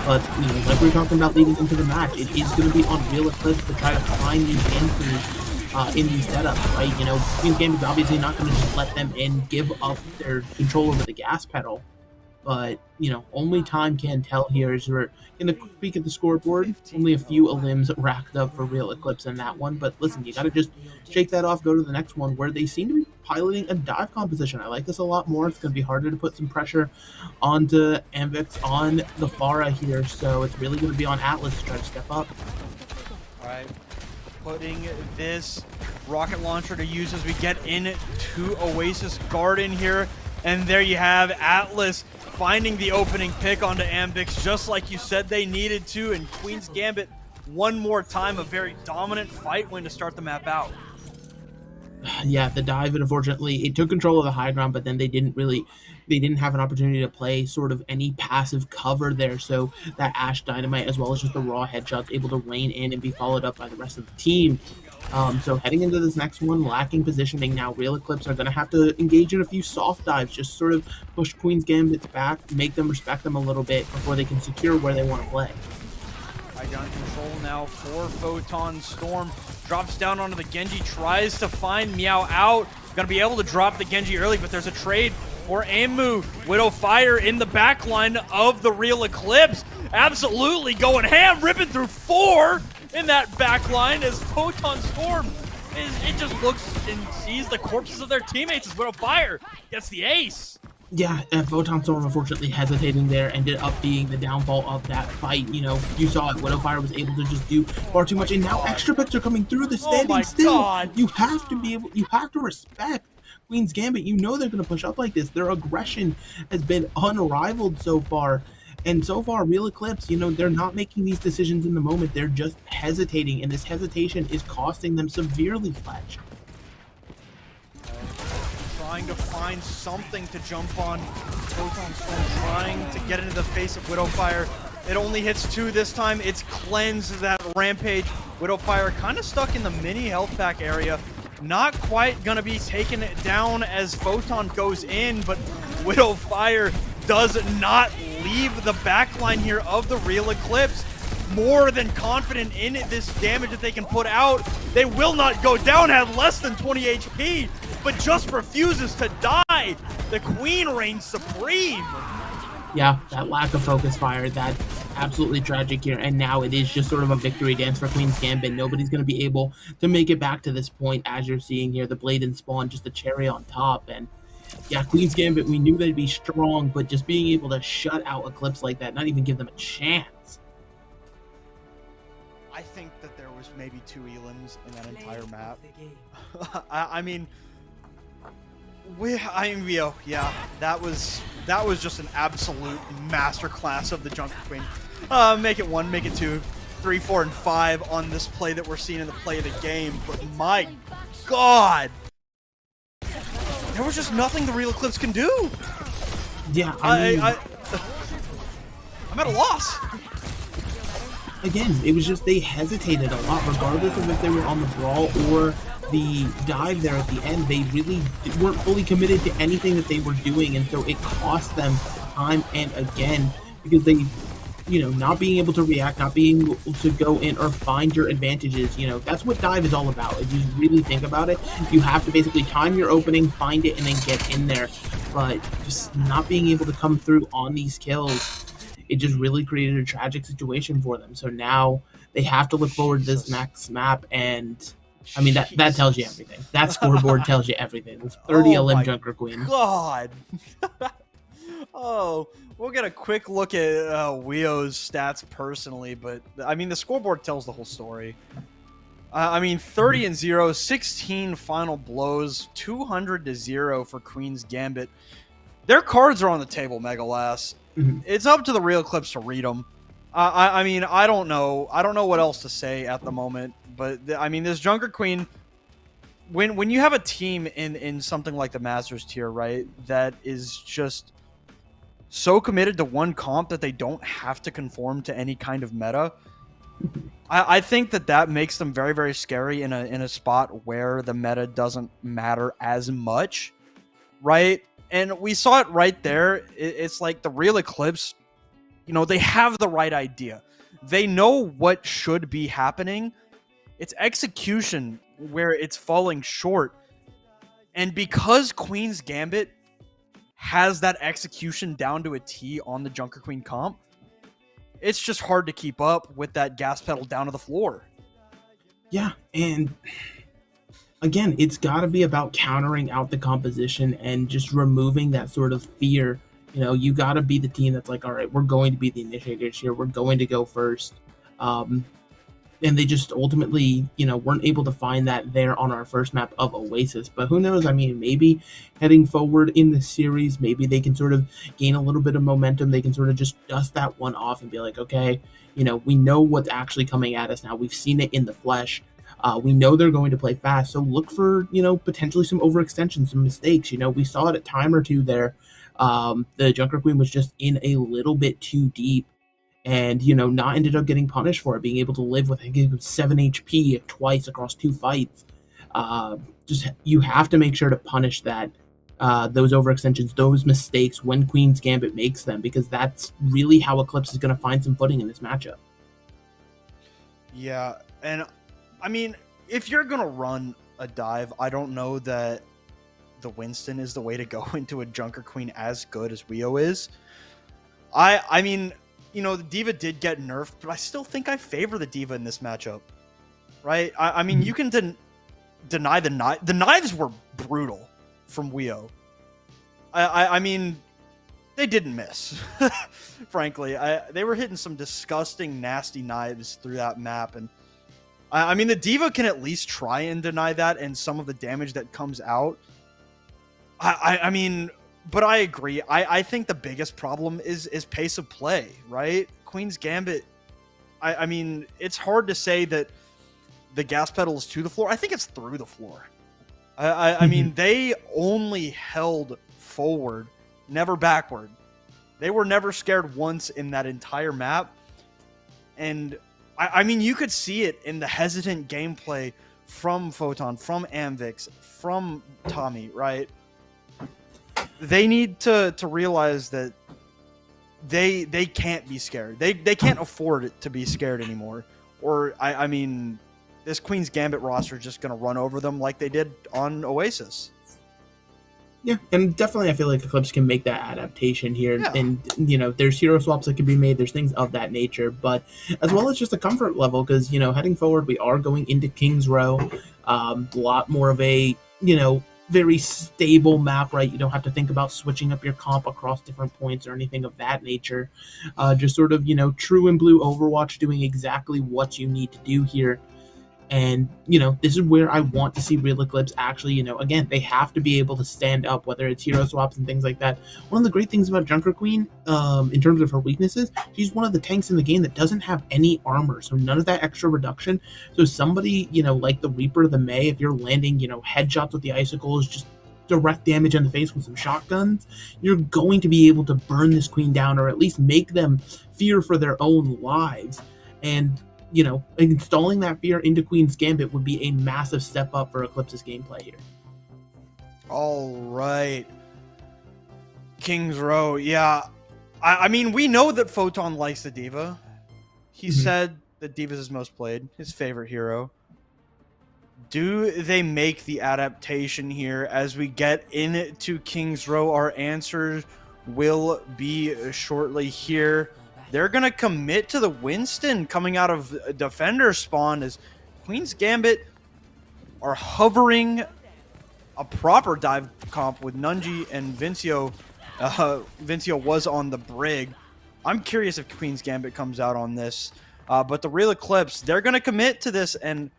But, like we were talking about leading into the match, it is going to be on Real Eclipse to try to find these answers in these setups, right? Queen's Gambit is obviously not going to just let them in, give up their control over the gas pedal. But, only time can tell here as we're going to peek at the scoreboard. Only a few elims racked up for Real Eclipse in that one. But listen, you got to just shake that off, go to the next one where they seem to be piloting a dive composition. I like this a lot more. It's going to be harder to put some pressure onto Amvix on the Pharah here. So it's really going to be on Atlas to try to step up. All right. Putting this rocket launcher to use as we get into Oasis Garden here. And there you have Atlas finding the opening pick onto Amvix, just like you said they needed to. And Queen's Gambit, one more time, a very dominant fight win to start the map out. Yeah, the dive, unfortunately, it took control of the high ground, but then they didn't really they didn't have an opportunity to play sort of any passive cover there. So that Ash Dynamite, as well as just the raw headshots, able to rein in and be followed up by the rest of the team. So heading into this next one, lacking positioning now, Real Eclipse are going to have to engage in a few soft dives, just sort of push Queen's Gambits back, make them respect them a little bit before they can secure where they want to play. High ground control now for Photon Storm. Drops down onto the Genji, tries to find Meow out. Gonna be able to drop the Genji early, but there's a trade for Amu. Widow Fire in the back line of the Real Eclipse. Absolutely going ham, ripping through 4 in that back line as Photon Storm it just looks and sees the corpses of their teammates as Widow Fire gets the ace. Yeah, Photon Storm unfortunately hesitating there ended up being the downfall of that fight. You know, you saw it. Widowfire was able to just do far too much, and now extra picks are coming through the standing still. God. You have to respect Queen's Gambit. You know they're going to push up like this. Their aggression has been unrivaled so far. And so far, Real Eclipse, you know, they're not making these decisions in the moment. They're just hesitating, and this hesitation is costing them severely, Fletch. Trying to find something to jump on. Photon Storm trying to get into the face of Widowfire. It only hits 2 this time. It's cleansed that Rampage. Widowfire kind of stuck in the mini health pack area. Not quite going to be taken down as Photon goes in, but Widowfire does not leave the backline here of the Real Eclipse. More than confident in this damage that they can put out. They will not go down, have less than 20 HP, but just refuses to die. The Queen reigns supreme. Yeah, that lack of focus fire, that's absolutely tragic here. And now it is just sort of a victory dance for Queen's Gambit. Nobody's going to be able to make it back to this point, as you're seeing here. The Blade and Spawn, just a cherry on top. And yeah, Queen's Gambit, we knew they'd be strong, but just being able to shut out Eclipse like that, not even give them a chance. I think that there was maybe 2 elims in that entire map. I mean, yeah, that was just an absolute masterclass of the Junker Queen. Make it 1, make it 2, 3, 4, and 5 on this play that we're seeing in the play of the game. But my God, there was just nothing the Real Eclipse can do. Yeah, I'm at a loss. Again, it was just they hesitated a lot, regardless of if they were on the brawl or the dive there at the end. They really weren't fully committed to anything that they were doing, and so it cost them time and again because they, you know, not being able to react, not being able to go in or find your advantages. You know, that's what dive is all about. If you really think about it, you have to basically time your opening, find it, and then get in there. But just not being able to come through on these kills, it just really created a tragic situation for them. So now they have to look forward to this next map, and I mean that tells you everything. That scoreboard tells you everything. It's 30 LM Junker Queen. God. Oh, we'll get a quick look at Wio's stats personally, but I mean the scoreboard tells the whole story. I mean 30-0, 16 final blows, 200-0 for Queen's Gambit. Their cards are on the table, Megalass. It's up to the Real Eclipse to read them. I mean, I don't know what else to say at the moment, but I mean, this Junker Queen, when you have a team in something like the Masters tier, right, that is just so committed to one comp that they don't have to conform to any kind of meta, I think that makes them very, very scary in a spot where the meta doesn't matter as much, right? And we saw it right there. It's like the Real Eclipse, you know, they have the right idea. They know what should be happening. It's execution where it's falling short. And because Queen's Gambit has that execution down to a T on the Junker Queen comp, it's just hard to keep up with that gas pedal down to the floor. Yeah, and again, it's got to be about countering out the composition and just removing that sort of fear. You know, you got to be the team that's like, all right, we're going to be the initiators here. We're going to go first. And they just ultimately, you know, weren't able to find that there on our first map of Oasis. But who knows? I mean, maybe heading forward in the series, maybe they can sort of gain a little bit of momentum. They can sort of just dust that one off and be like, okay, you know, we know what's actually coming at us now. We've seen it in the flesh. We know they're going to play fast, so look for, you know, potentially some overextension, some mistakes. You know, we saw it a time or two there The Junker Queen was just in a little bit too deep, and not ended up getting punished for it, being able to live with, I think it was 7 HP twice across 2 fights. Just you have to make sure to punish those overextensions, those mistakes when Queen's Gambit makes them, because that's really how Eclipse is going to find some footing in this matchup. Yeah, and I mean, if you're going to run a dive, I don't know that the Winston is the way to go into a Junker Queen as good as Weo is. I mean, the D.Va did get nerfed, but I still think I favor the D.Va in this matchup, right? I mean, you can deny the knife. The knives were brutal from Weo. I mean, they didn't miss, frankly. They were hitting some disgusting, nasty knives through that map, and I mean, the D.Va can at least try and deny that and some of the damage that comes out. I mean, but I agree. I think the biggest problem is pace of play, right? Queen's Gambit, I mean, it's hard to say that the gas pedal is to the floor. I think it's through the floor. I mean, they only held forward, never backward. They were never scared once in that entire map. And I mean, you could see it in the hesitant gameplay from Photon, from Amvix, from Tommy, right? They need to realize that they can't be scared. They can't afford it to be scared anymore. Or, I mean, this Queen's Gambit roster is just going to run over them like they did on Oasis. Yeah, and definitely I feel like Eclipse can make that adaptation here. Yeah. And, there's hero swaps that can be made. There's things of that nature. But as well as just a comfort level, because, heading forward, we are going into King's Row. A lot more of a, very stable map, right? You don't have to think about switching up your comp across different points or anything of that nature. Just sort of, true and blue Overwatch doing exactly what you need to do here. And, this is where I want to see real Eclipse actually, again, they have to be able to stand up, whether it's hero swaps and things like that. One of the great things about Junker Queen, in terms of her weaknesses, she's one of the tanks in the game that doesn't have any armor, so none of that extra reduction. So somebody, like the Reaper of the May, if you're landing, headshots with the icicles, just direct damage in the face with some shotguns, you're going to be able to burn this Queen down, or at least make them fear for their own lives. And installing that fear into Queen's Gambit would be a massive step up for Eclipse's gameplay here. All right. King's Row, yeah. I mean, we know that Photon likes the D.Va. He said that D.Va's his most played, his favorite hero. Do they make the adaptation here as we get into King's Row? Our answers will be shortly here. They're going to commit to the Winston coming out of defender spawn as Queen's Gambit are hovering a proper dive comp with Nunji and Vincio. Vincio was on the Brig. I'm curious if Queen's Gambit comes out on this. But the real Eclipse, they're going to commit to this. And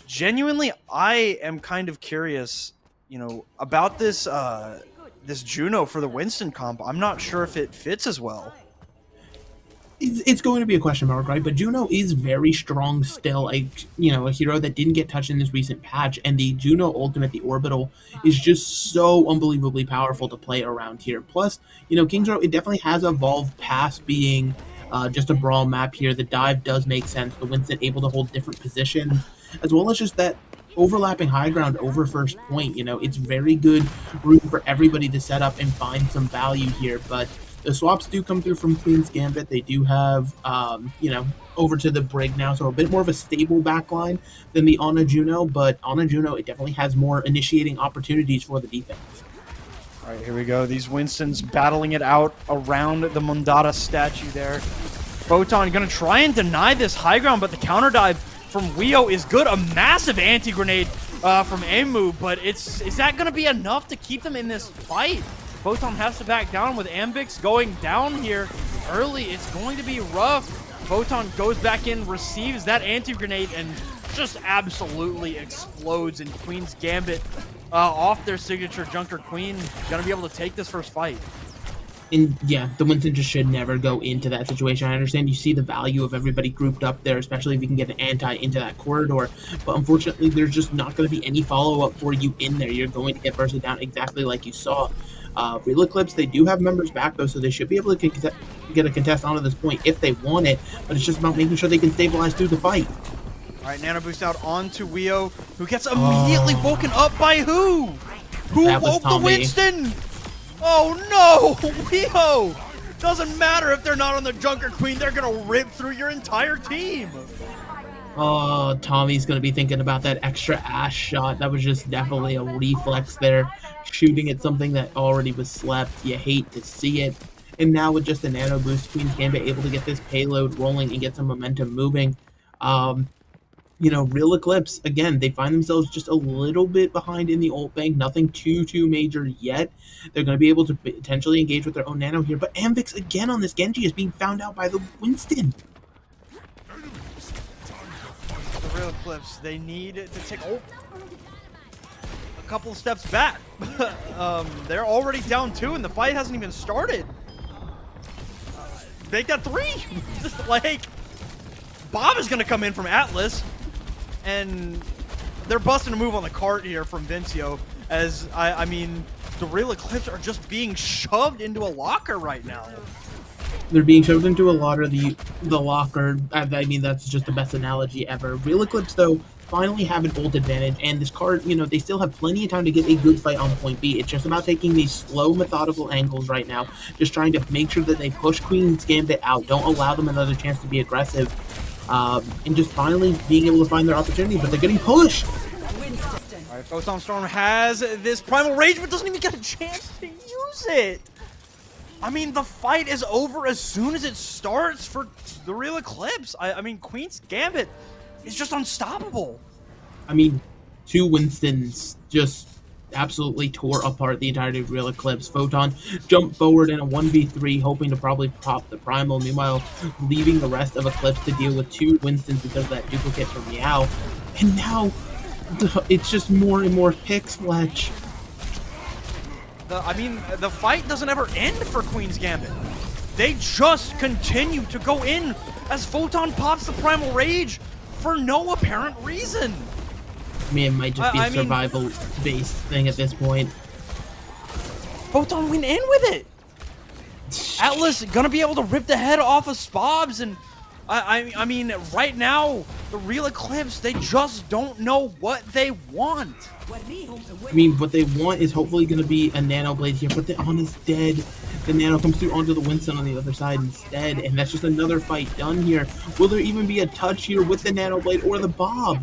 genuinely, I am kind of curious, about this this Juno for the Winston comp. I'm not sure if it fits as well. It's going to be a question mark, right? But Juno is very strong still, a hero that didn't get touched in this recent patch, and the Juno ultimate, the Orbital, is just so unbelievably powerful to play around here. Plus, King's Row, it definitely has evolved past being just a brawl map here. The dive does make sense. The Winston able to hold different positions, as well as just that overlapping high ground over first point. It's very good room for everybody to set up and find some value here, but the swaps do come through from Queen's Gambit. They do have, over to the Brig now, so a bit more of a stable backline than the Ana Juno, but Ana Juno, it definitely has more initiating opportunities for the defense. All right, here we go. These Winstons battling it out around the Mondada statue there. Photon going to try and deny this high ground, but the counter dive from Weo is good. A massive anti-grenade from Emu, but is that going to be enough to keep them in this fight? Photon has to back down with Amvix going down here early. It's going to be rough. Photon goes back in, receives that anti-grenade, and just absolutely explodes. And Queen's Gambit off their signature Junker Queen, gonna be able to take this first fight. And yeah, the Winston just should never go into that situation. I understand you see the value of everybody grouped up there, especially if you can get an anti into that corridor. But unfortunately, there's just not going to be any follow-up for you in there. You're going to get bursted down exactly like you saw. Real Eclipse, they do have members back though, so they should be able to get a contest onto this point if they want it, but it's just about making sure they can stabilize through the fight. All right, Nano Boost out onto Weo, who gets immediately woken up by who? Who woke the Winston? Oh no, Weo! Doesn't matter if they're not on the Junker Queen, they're gonna rip through your entire team. Oh, Tommy's going to be thinking about that extra ash shot. That was just definitely a reflex there. Shooting at something that already was slept. You hate to see it. And now with just a Nano Boost, Queen's Gambit able to get this payload rolling and get some momentum moving. Real Eclipse, again, they find themselves just a little bit behind in the ult bank. Nothing too major yet. They're going to be able to potentially engage with their own Nano here. But Amvix, again, on this Genji is being found out by the Winston. The Real Eclipse, they need to take a couple steps back. They're already down 2 and the fight hasn't even started. Make that 3. Just like Bob is gonna come in from Atlas, and they're busting a move on the cart here from Vincio. As I mean, the Real Eclipse are just being shoved into a locker right now. They're being shoved into a locker. The locker. I mean, that's just the best analogy ever. Real Eclipse, though, finally have an ult advantage, and this card, they still have plenty of time to get a good fight on point B. It's just about taking these slow, methodical angles right now, just trying to make sure that they push Queen's Gambit out, don't allow them another chance to be aggressive, and just finally being able to find their opportunity, but they're getting pushed. All right, Photon Storm has this Primal Rage, but doesn't even get a chance to use it. I mean, the fight is over as soon as it starts for the Real Eclipse. I mean, Queen's Gambit is just unstoppable. I mean, 2 Winstons just absolutely tore apart the entirety of Real Eclipse. Photon jumped forward in a 1v3, hoping to probably pop the Primal, meanwhile leaving the rest of Eclipse to deal with 2 Winstons because of that duplicate from Meow. And now, it's just more and more picks, Fletch. The fight doesn't ever end for Queen's Gambit. They just continue to go in as Photon pops the Primal Rage for no apparent reason. I mean, it might just be a survival-based thing at this point. Photon went in with it. Atlas gonna be able to rip the head off of Spobs, and I mean, right now, the Real Eclipse, they just don't know what they want. I mean, what they want is hopefully going to be a Nano Blade here, but the On is dead. The Nano comes through onto the Winston on the other side instead, and that's just another fight done here. Will there even be a touch here with the Nano Blade or the Bob?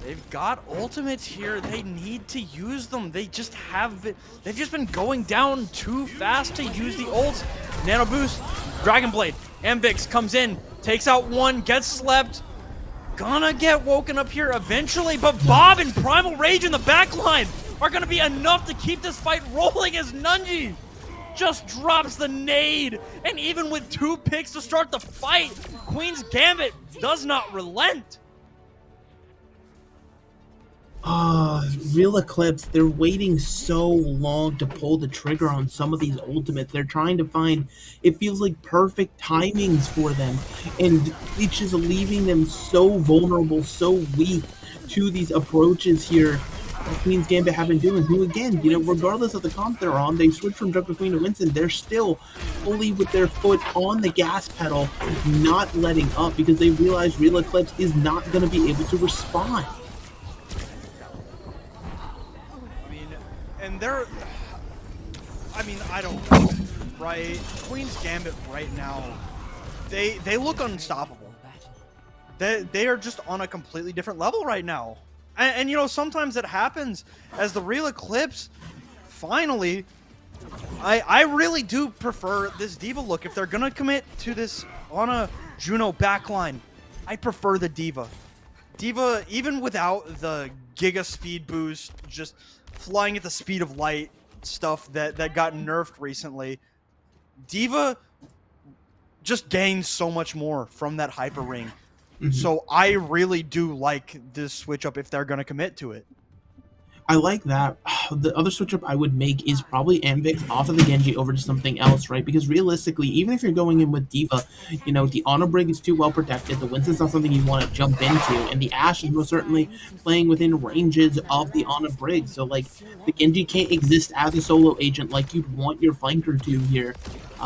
They've got ultimates here. They need to use them. They just have it. They've just been going down too fast to use the ults. Nano Boost, Dragon Blade, Amvix comes in, takes out 1, gets slept. Gonna get woken up here eventually, but Bob and Primal Rage in the backline are gonna be enough to keep this fight rolling as Nunji just drops the nade. And even with 2 picks to start the fight, Queen's Gambit does not relent. Real Eclipse, they're waiting so long to pull the trigger on some of these ultimates. They're trying to find, it feels like perfect timings for them, and it's just leaving them so vulnerable, so weak to these approaches here that Queen's Gambit have been doing, who again, regardless of the comp they're on, they switch from Junker Queen to Winston, they're still fully with their foot on the gas pedal, not letting up, because they realize Real Eclipse is not going to be able to respond. And I don't know, right? Queen's Gambit right now, they look unstoppable. They are just on a completely different level right now. And sometimes it happens as the Real Eclipse, finally, I really do prefer this D.Va look. If they're gonna commit to this on a Juno backline, I prefer the D.Va. D.Va, even without the Giga Speed boost, just flying at the speed of light stuff that got nerfed recently, D.Va just gains so much more from that hyper ring. So I really do like this switch up if they're going to commit to it. I like that. The other switch up I would make is probably Amvix off of the Genji over to something else, right? Because realistically, even if you're going in with Diva, you know, the Honor Brig is too well protected. The Winston's not something you want to jump into, and the Ashe is most certainly playing within ranges of the Honor Brig. So, like, the Genji can't exist as a solo agent like you'd want your flanker to here.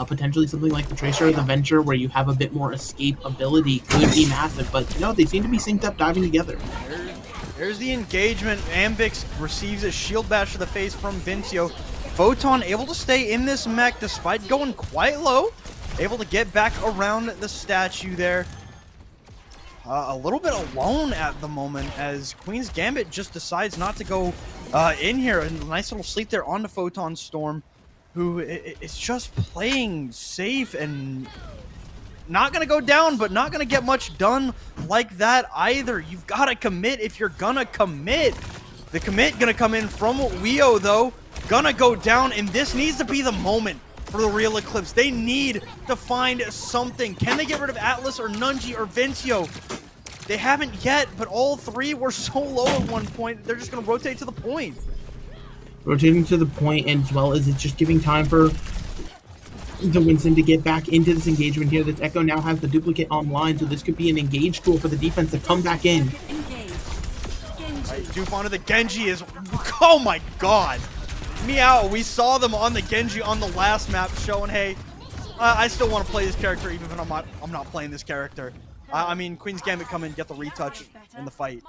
Potentially something like the Tracer or the Venture, where you have a bit more escape ability, could be massive. But, no, they seem to be synced up, diving together. There's the engagement. Amvix receives a shield bash to the face from Vincio. Photon able to stay in this mech despite going quite low. Able to get back around the statue there. A little bit alone at the moment as Queen's Gambit just decides not to go in here. A nice little sleep there on the Photon Storm, who is just playing safe and not going to go down, but not going to get much done like that either. You've got to commit if you're going to commit. The commit going to come in from Weo, though. Going to go down, and this needs to be the moment for the real Eclipse. They need to find something. Can they get rid of Atlas or Nunji or Vincio? They haven't yet, but all three were so low at one point. They're just going to rotate to the point. Rotating to the point, and as well as it's just giving time for the Winston to get back into this engagement here. This Echo now has the duplicate online, so this could be an engage tool for the defense to come back in. Right, Doof onto the Genji is... Oh my god! Meow, we saw them on the Genji on the last map showing, hey, I still want to play this character even if I'm not playing this character. I mean, Queen's Gambit come in, get the retouch in the fight.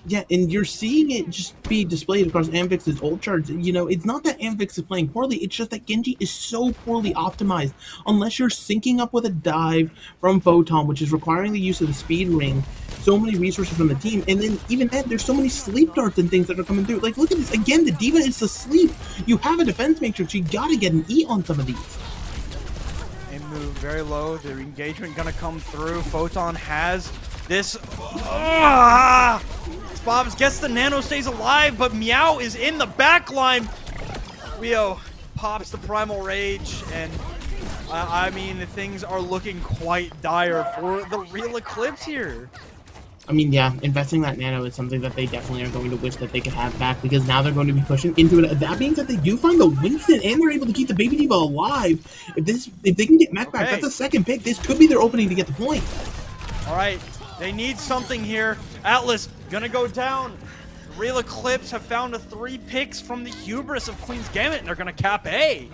Yeah, and you're seeing it just be displayed across Amvix's ult charge. You know, it's not that Amvix is playing poorly, it's just that Genji is so poorly optimized. Unless you're syncing up with a dive from Photon, which is requiring the use of the speed ring, so many resources from the team, and then even then, there's so many sleep darts and things that are coming through. Like, look at this, again, the Diva is asleep. You have a defense matrix, you gotta get an E on some of these. They move very low, their engagement gonna come through. Photon has this... Bobs gets the nano, stays alive, but Meow is in the back line. Weo pops the Primal Rage, and I mean, things are looking quite dire for the real Eclipse here. I mean, yeah, investing that nano is something that they definitely are going to wish that they could have back, because now they're going to be pushing into it. That being said, they do find the Winston, and they're able to keep the Baby Diva alive. If they can get mech back, that's a second pick. This could be their opening to get the point. All right, they need something here. Atlas gonna go down. The real Eclipse have found 3 picks from the hubris of Queen's Gambit, and they're gonna cap A.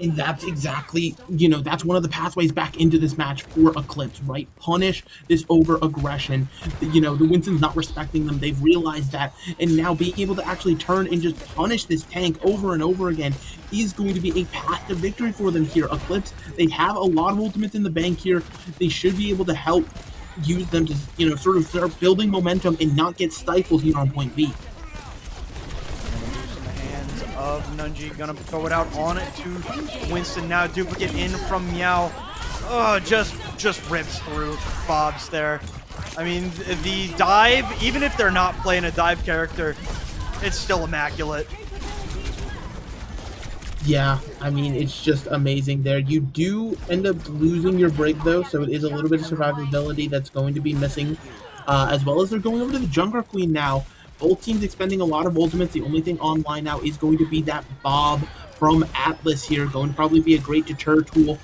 And that's exactly, you know, that's one of the pathways back into this match for Eclipse, right? Punish this over-aggression. You know, the Winston's not respecting them. They've realized that. And now being able to actually turn and just punish this tank over and over again is going to be a path to victory for them here. Eclipse, they have a lot of ultimates in the bank here. They should be able to help use them to, you know, sort of start building momentum and not get stifled here on point B. Of Nunji, gonna throw it out on it to Winston. Now duplicate in from Meow. Oh, just rips through Bobs there. I mean, the dive, even if they're not playing a dive character, it's still immaculate. Yeah, I mean, it's just amazing there. You do end up losing your break, though, so it is a little bit of survivability that's going to be missing, as well as they're going over to the Junker Queen now. Both teams expending a lot of ultimates. The only thing online now is going to be that Bob from Atlas here. Going to probably be a great deter tool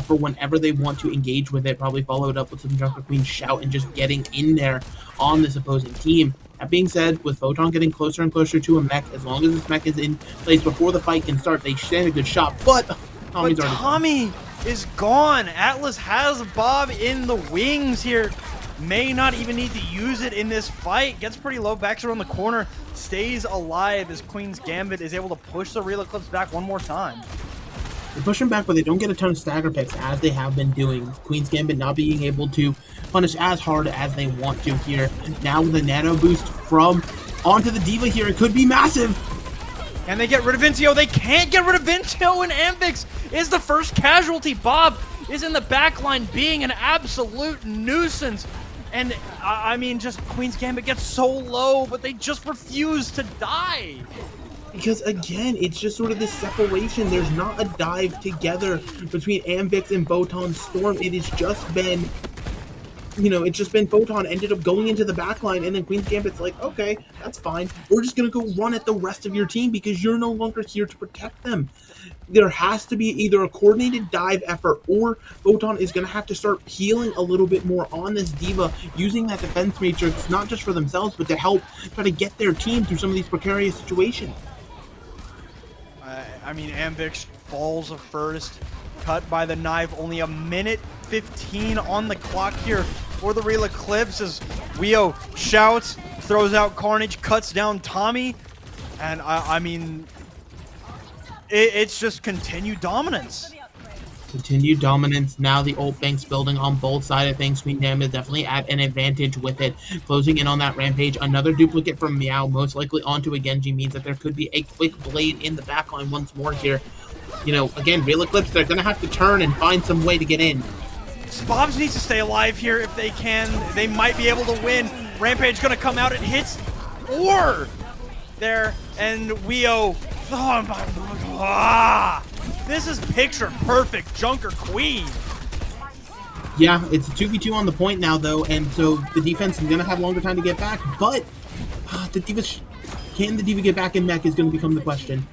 for whenever they want to engage with it. Probably followed up with some Junker Queen shout and just getting in there on this opposing team. That being said, with Photon getting closer and closer to a mech, as long as this mech is in place before the fight can start, they stand a good shot. But Tommy is gone. Atlas has Bob in the wings here. May not even need to use it in this fight. Gets pretty low, backs around the corner, stays alive as Queen's Gambit is able to push the real Eclipse back one more time. They push them back, but they don't get a ton of stagger picks as they have been doing. Queen's Gambit not being able to punish as hard as they want to here. Now with a nano boost from onto the Diva here, it could be massive. Can they get rid of Vincio? They can't get rid of Vincio, and Amvix is the first casualty. Bob is in the back line being an absolute nuisance. And, I mean, just Queen's Gambit gets so low, but they just refuse to die. Because, again, it's just sort of this separation. There's not a dive together between Amvix and Photon Storm. It has just been it's just been Photon ended up going into the back line, and then Queen's Gambit's like, okay, that's fine. We're just going to go run at the rest of your team because you're no longer here to protect them. There has to be either a coordinated dive effort, or Photon is going to have to start healing a little bit more on this D.Va, using that defense matrix, not just for themselves, but to help try to get their team through some of these precarious situations. I mean, Amvix falls first, cut by the knife. Only a minute 15 on the clock here for the real Eclipse as Weo shouts, throws out Carnage, cuts down Tommy, and I mean, it's just continued dominance. Continued dominance. Now the ult bank's building on both sides of things. Queen Gambit definitely at an advantage with it. Closing in on that Rampage. Another duplicate from Meow, most likely onto a Genji, means that there could be a quick blade in the backline once more here. Again, real Eclipse, they're going to have to turn and find some way to get in. Spobs needs to stay alive here if they can. They might be able to win. Rampage going to come out and hits or there, and Weo. Oh my, this is picture perfect Junker Queen. Yeah, it's a 2v2 on the point now, though, and so the defense is going to have longer time to get back, but can the D.Va get back in mech is going to become the question.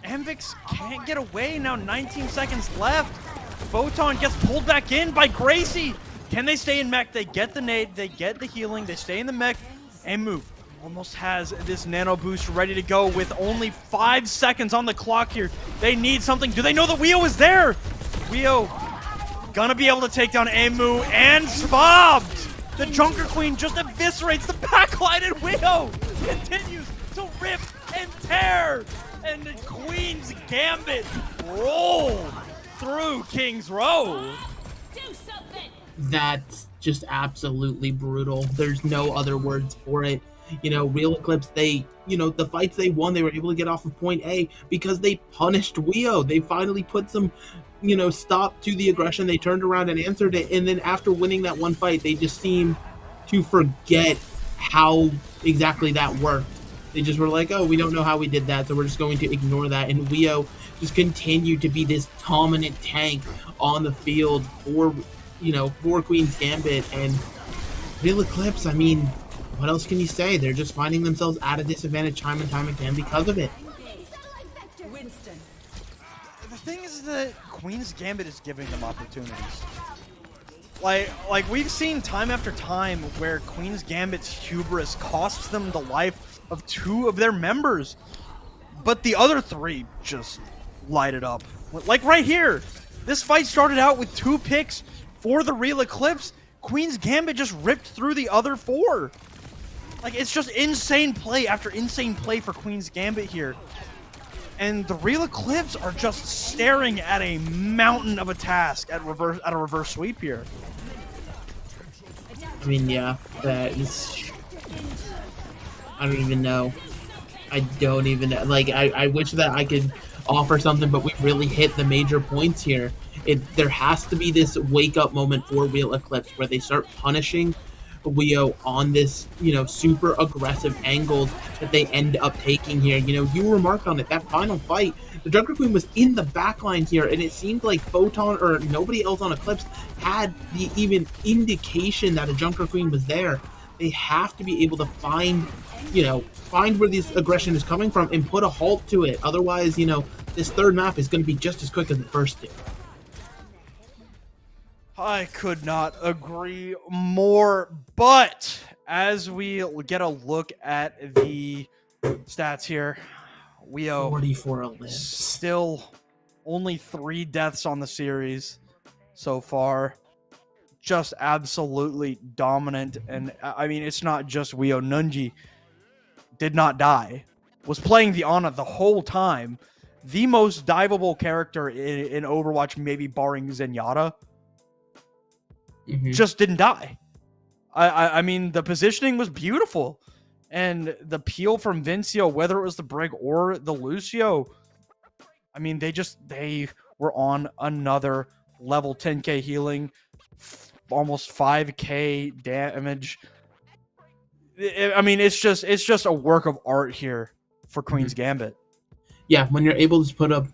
Amvix can't get away now, 19 seconds left. Photon gets pulled back in by Gracie. Can they stay in mech? They get the nade, they get the healing, they stay in the mech, and move. Almost has this nano boost ready to go with only 5 seconds on the clock here. They need something. Do they know that Weo is there? Weo gonna be able to take down Amu and Spobbed. The Junker Queen just eviscerates the backline, and Weo continues to rip and tear. And the Queen's Gambit rolled through King's Row. That's just absolutely brutal. There's no other words for it. Real Eclipse, the fights they won, they were able to get off of point A because they punished Weo. They finally put some, stop to the aggression. They turned around and answered it. And then after winning that one fight, they just seemed to forget how exactly that worked. They just were like, oh, we don't know how we did that, so we're just going to ignore that. And Weo just continued to be this dominant tank on the field for Queen's Gambit. And Real Eclipse, I mean, what else can you say? They're just finding themselves at a disadvantage time and time again because of it. The thing is that Queen's Gambit is giving them opportunities. Like we've seen time after time where Queen's Gambit's hubris costs them the life of 2 of their members, but the other 3 just light it up. Like right here, this fight started out with 2 picks for the Real Eclipse. Queen's Gambit just ripped through the other 4. Like, it's just insane play after insane play for Queen's Gambit here. And the Real Eclipse are just staring at a mountain of a task at a reverse sweep here. I mean, yeah, that is... I don't even know. I don't even know. Like, I wish that I could offer something, but we really hit the major points here. There has to be this wake-up moment for Real Eclipse where they start punishing Weo on this, super aggressive angles that they end up taking here. You remarked on it, that final fight, the Junker Queen was in the backline here, and it seemed like Photon or nobody else on Eclipse had the even indication that a Junker Queen was there. They have to be able to find where this aggression is coming from and put a halt to it. Otherwise, this third map is going to be just as quick as the first 2. I could not agree more, but as we get a look at the stats here, Weo 44 lives. Still only 3 deaths on the series so far. Just absolutely dominant. And I mean, it's not just Weo. Nunji did not die. Was playing the Ana the whole time. The most diveable character in Overwatch, maybe barring Zenyatta. Just didn't die. I mean, the positioning was beautiful. And the peel from Vincio, whether it was the Brig or the Lucio, I mean, they were on another level. 10k healing, almost 5k damage. I mean, it's just a work of art here for Queen's Gambit. Yeah, when you're able to put up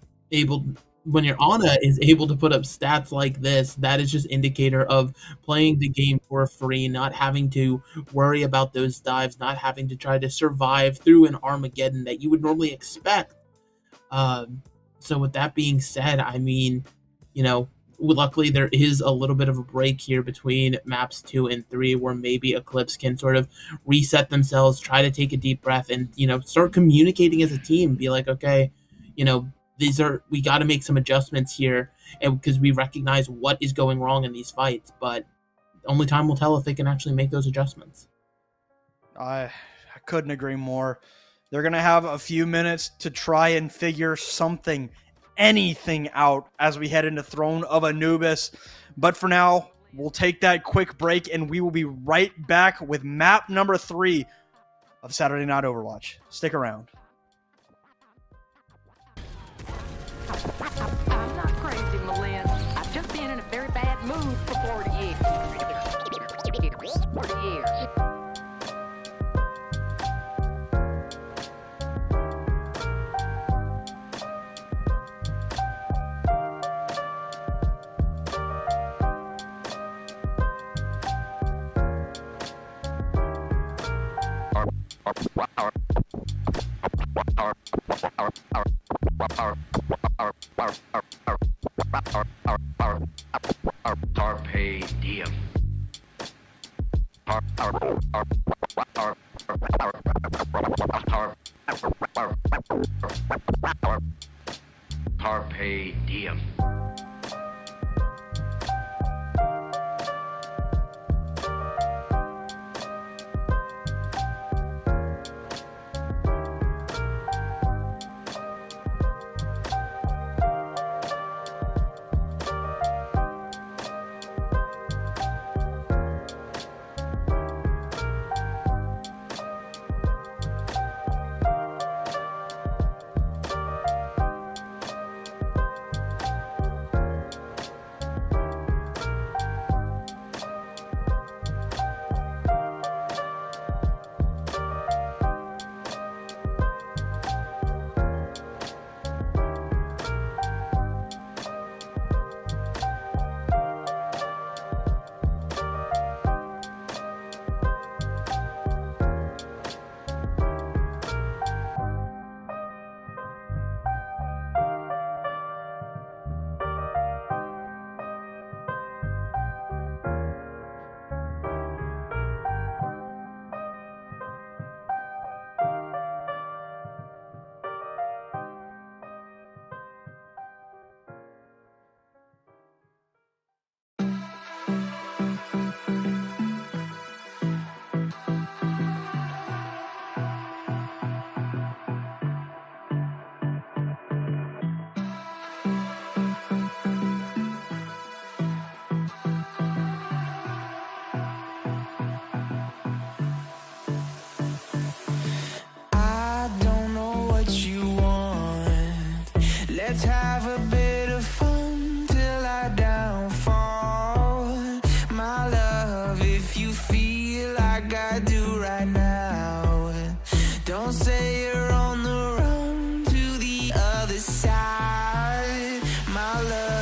when your Ana is able to put up stats like this, that is just indicator of playing the game for free, not having to worry about those dives, not having to try to survive through an Armageddon that you would normally expect. So with that being said, I mean, luckily there is a little bit of a break here between maps 2 and 3 where maybe Eclipse can sort of reset themselves, try to take a deep breath, and start communicating as a team. Be like, okay, we got to make some adjustments here, and because we recognize what is going wrong in these fights, but only time will tell if they can actually make those adjustments. I couldn't agree more. They're going to have a few minutes to try and figure anything out as we head into Throne of Anubis. But for now, we'll take that quick break and we will be right back with map number 3 of Saturday Night Overwatch. Stick around. I'm not crazy, Malin. I've just been in a very bad mood for 40 years. 40 years. Carpe diem. Carpe diem. I don't know what you want. Let's have a bit of fun till I downfall. My love, if you feel like I do right now, don't say you're on the run to the other side, my love.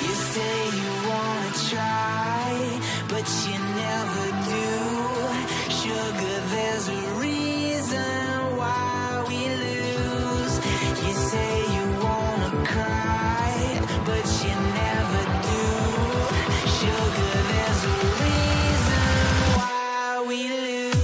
You say you wanna try, but you never do. Sugar, there's a reason why we lose. You say you wanna cry, but you never do. Sugar, there's a reason why we lose.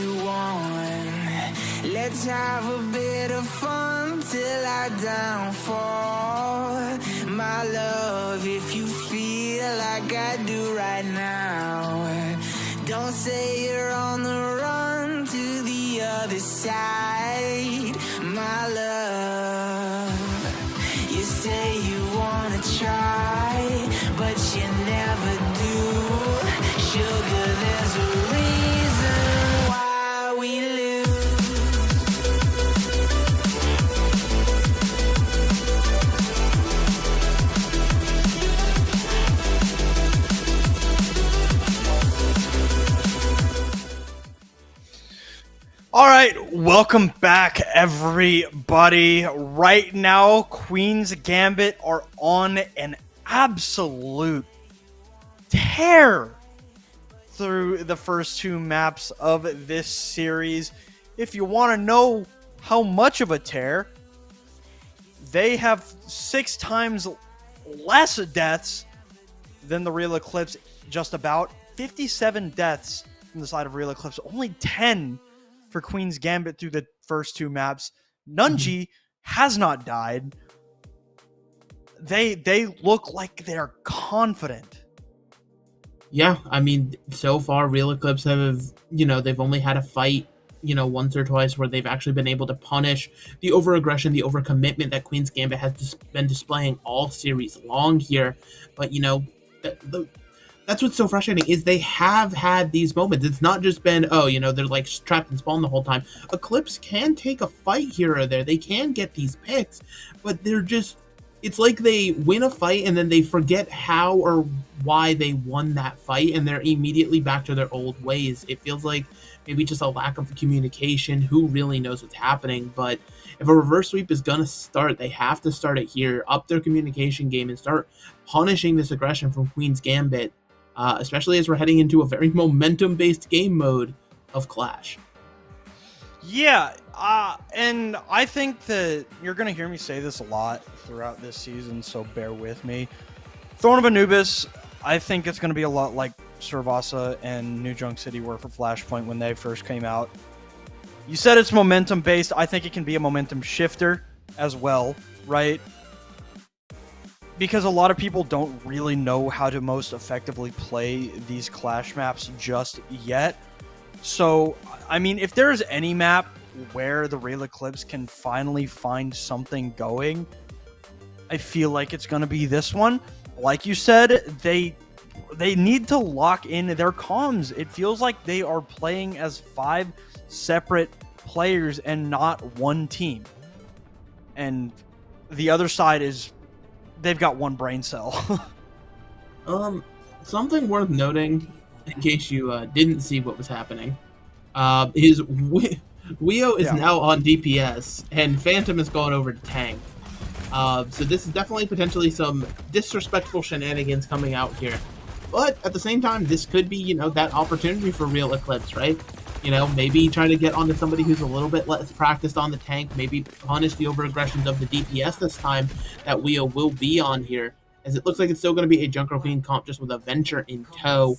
you want. Let's have a bit of fun till I downfall. My love, if you feel like I do right now, don't say you're on the run to the other side. My love, you say you wanna try, but you never do. Sugar, there's a reason why we lose. All right, welcome back, everybody. Right now, Queen's Gambit are on an absolute tear through the first two maps of this series. If you want to know how much of a tear, they have 6 times less deaths than the Real Eclipse, just about 57 deaths from the side of Real Eclipse, only 10 for Queen's Gambit through the first two maps. Nunji has not died. They look like they're confident. Yeah, I mean, so far, Real Eclipse have, they've only had a fight, once or twice where they've actually been able to punish the over-aggression, the over-commitment that Queen's Gambit has been displaying all series long here. But, that's what's so frustrating is they have had these moments. It's not just been, they're like trapped in spawn the whole time. Eclipse can take a fight here or there. They can get these picks, but they're just, it's like they win a fight and then they forget how or why they won that fight and they're immediately back to their old ways. It feels like maybe just a lack of communication. Who really knows what's happening? But if a reverse sweep is going to start, they have to start it here, up their communication game and start punishing this aggression from Queen's Gambit. Especially as we're heading into a very momentum-based game mode of Clash. Yeah, and I think that you're going to hear me say this a lot throughout this season, so bear with me. Throne of Anubis, I think it's going to be a lot like Servasa and New Junk City were for Flashpoint when they first came out. You said it's momentum-based. I think it can be a momentum shifter as well, right? Because a lot of people don't really know how to most effectively play these Clash maps just yet. So, I mean, if there's any map where the Real Eclipse can finally find something going, I feel like it's going to be this one. Like you said, they need to lock in their comms. It feels like they are playing as 5 separate players and not one team. And the other side is they've got one brain cell. Something worth noting, in case you didn't see what was happening, is Weo is now on DPS, and Phantom has gone over to tank. So this is definitely potentially some disrespectful shenanigans coming out here. But at the same time, this could be, that opportunity for Real Eclipse, right? Maybe try to get onto somebody who's a little bit less practiced on the tank, maybe punish the over-aggressions of the DPS this time that Weo will be on here, as it looks like it's still going to be a Junker Queen comp just with a Venture in tow.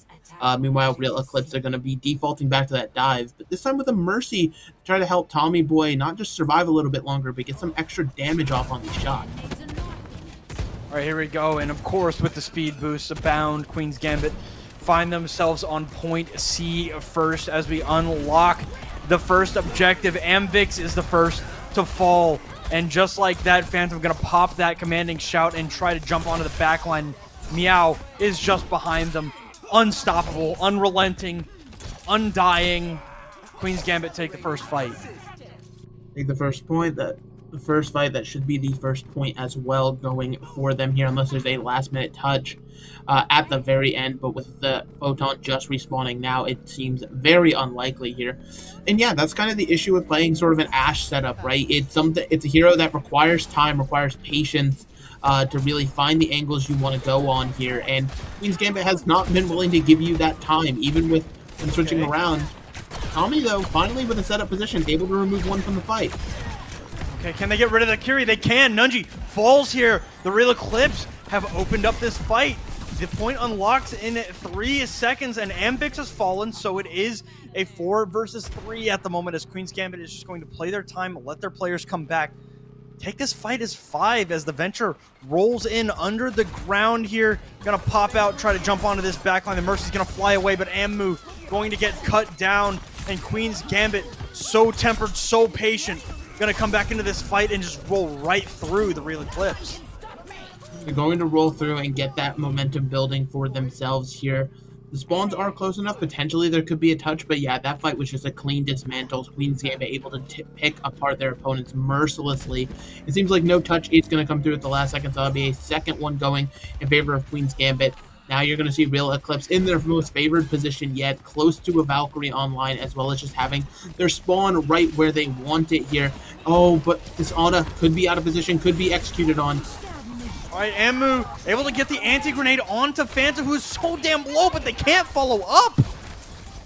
Meanwhile, Real Eclipse are going to be defaulting back to that dive, but this time with a Mercy to try to help Tommy Boy not just survive a little bit longer, but get some extra damage off on these shots. All right, here we go, and of course with the speed boosts abound, Queen's Gambit find themselves on point C first as we unlock the first objective. Amvix is the first to fall, and just like that, Phantom gonna pop that commanding shout and try to jump onto the backline. Meow is just behind them, unstoppable, unrelenting, undying. Queen's Gambit take the first fight. Take the first point, the first fight that should be the first point as well going for them here, unless there's a last minute touch at the very end. But with the Photon just respawning now, it seems very unlikely here. And yeah, that's kind of the issue with playing sort of an Ashe setup, right? It's a hero that requires time, requires patience to really find the angles you want to go on here. And Queen's Gambit has not been willing to give you that time, even with them switching around. Tommy, though, finally with a setup position, able to remove one from the fight. Okay, can they get rid of the Curie? They can. Nunji falls here. The Real Eclipse have opened up this fight. The point unlocks in 3 seconds, and Ambix has fallen, so it is a 4 versus 3 at the moment, as Queen's Gambit is just going to play their time, let their players come back. Take this fight as 5 as the Venture rolls in under the ground here. Gonna pop out, try to jump onto this backline. The Mercy's gonna fly away, but Ammu going to get cut down, and Queen's Gambit, so tempered, so patient, gonna come back into this fight and just roll right through the real Eclipse. They're going to roll through and get that momentum building for themselves here. The spawns are close enough. Potentially there could be a touch, but yeah, that fight was just a clean dismantle. Queen's Gambit able to pick apart their opponents mercilessly. It seems like no touch is going to come through at the last second, so that'll be a second one going in favor of Queen's Gambit. Now you're going to see Real Eclipse in their most favored position yet, close to a Valkyrie online, as well as just having their spawn right where they want it here. Oh, but this Ana could be out of position, could be executed on. All right, Ammu able to get the anti-grenade onto Phantom, who's so damn low, but they can't follow up.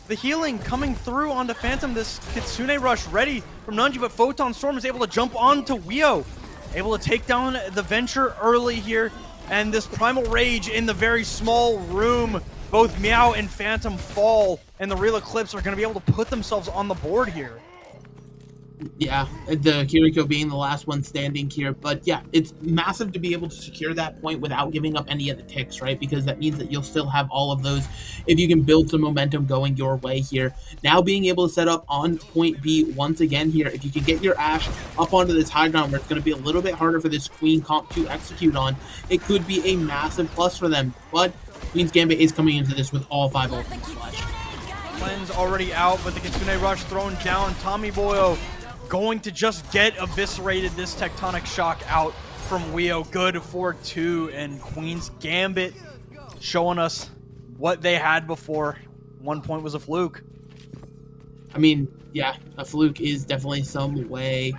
The healing coming through onto Phantom. This Kitsune rush ready from Nunji, but Photon Storm is able to jump onto Wio. Able to take down the Venture early here. And this Primal Rage in the very small room. Both Meow and Phantom fall, and the Real Eclipse are going to be able to put themselves on the board here. Yeah, the Kiriko being the last one standing here. But yeah, it's massive to be able to secure that point without giving up any of the ticks, right? Because that means that you'll still have all of those if you can build some momentum going your way here. Now being able to set up on point B once again here, if you can get your Ashe up onto this high ground where it's going to be a little bit harder for this Queen comp to execute on, it could be a massive plus for them. But Queen's Gambit is coming into this with all 5 ultimates flash. Cleanse already out, but the Kitsune Rush thrown down. Tommy Boyo going to just get eviscerated. This Tectonic Shock out from Wio. Good for 2, and Queen's Gambit showing us what they had before. 1 point was a fluke. I mean, yeah, a fluke is definitely some way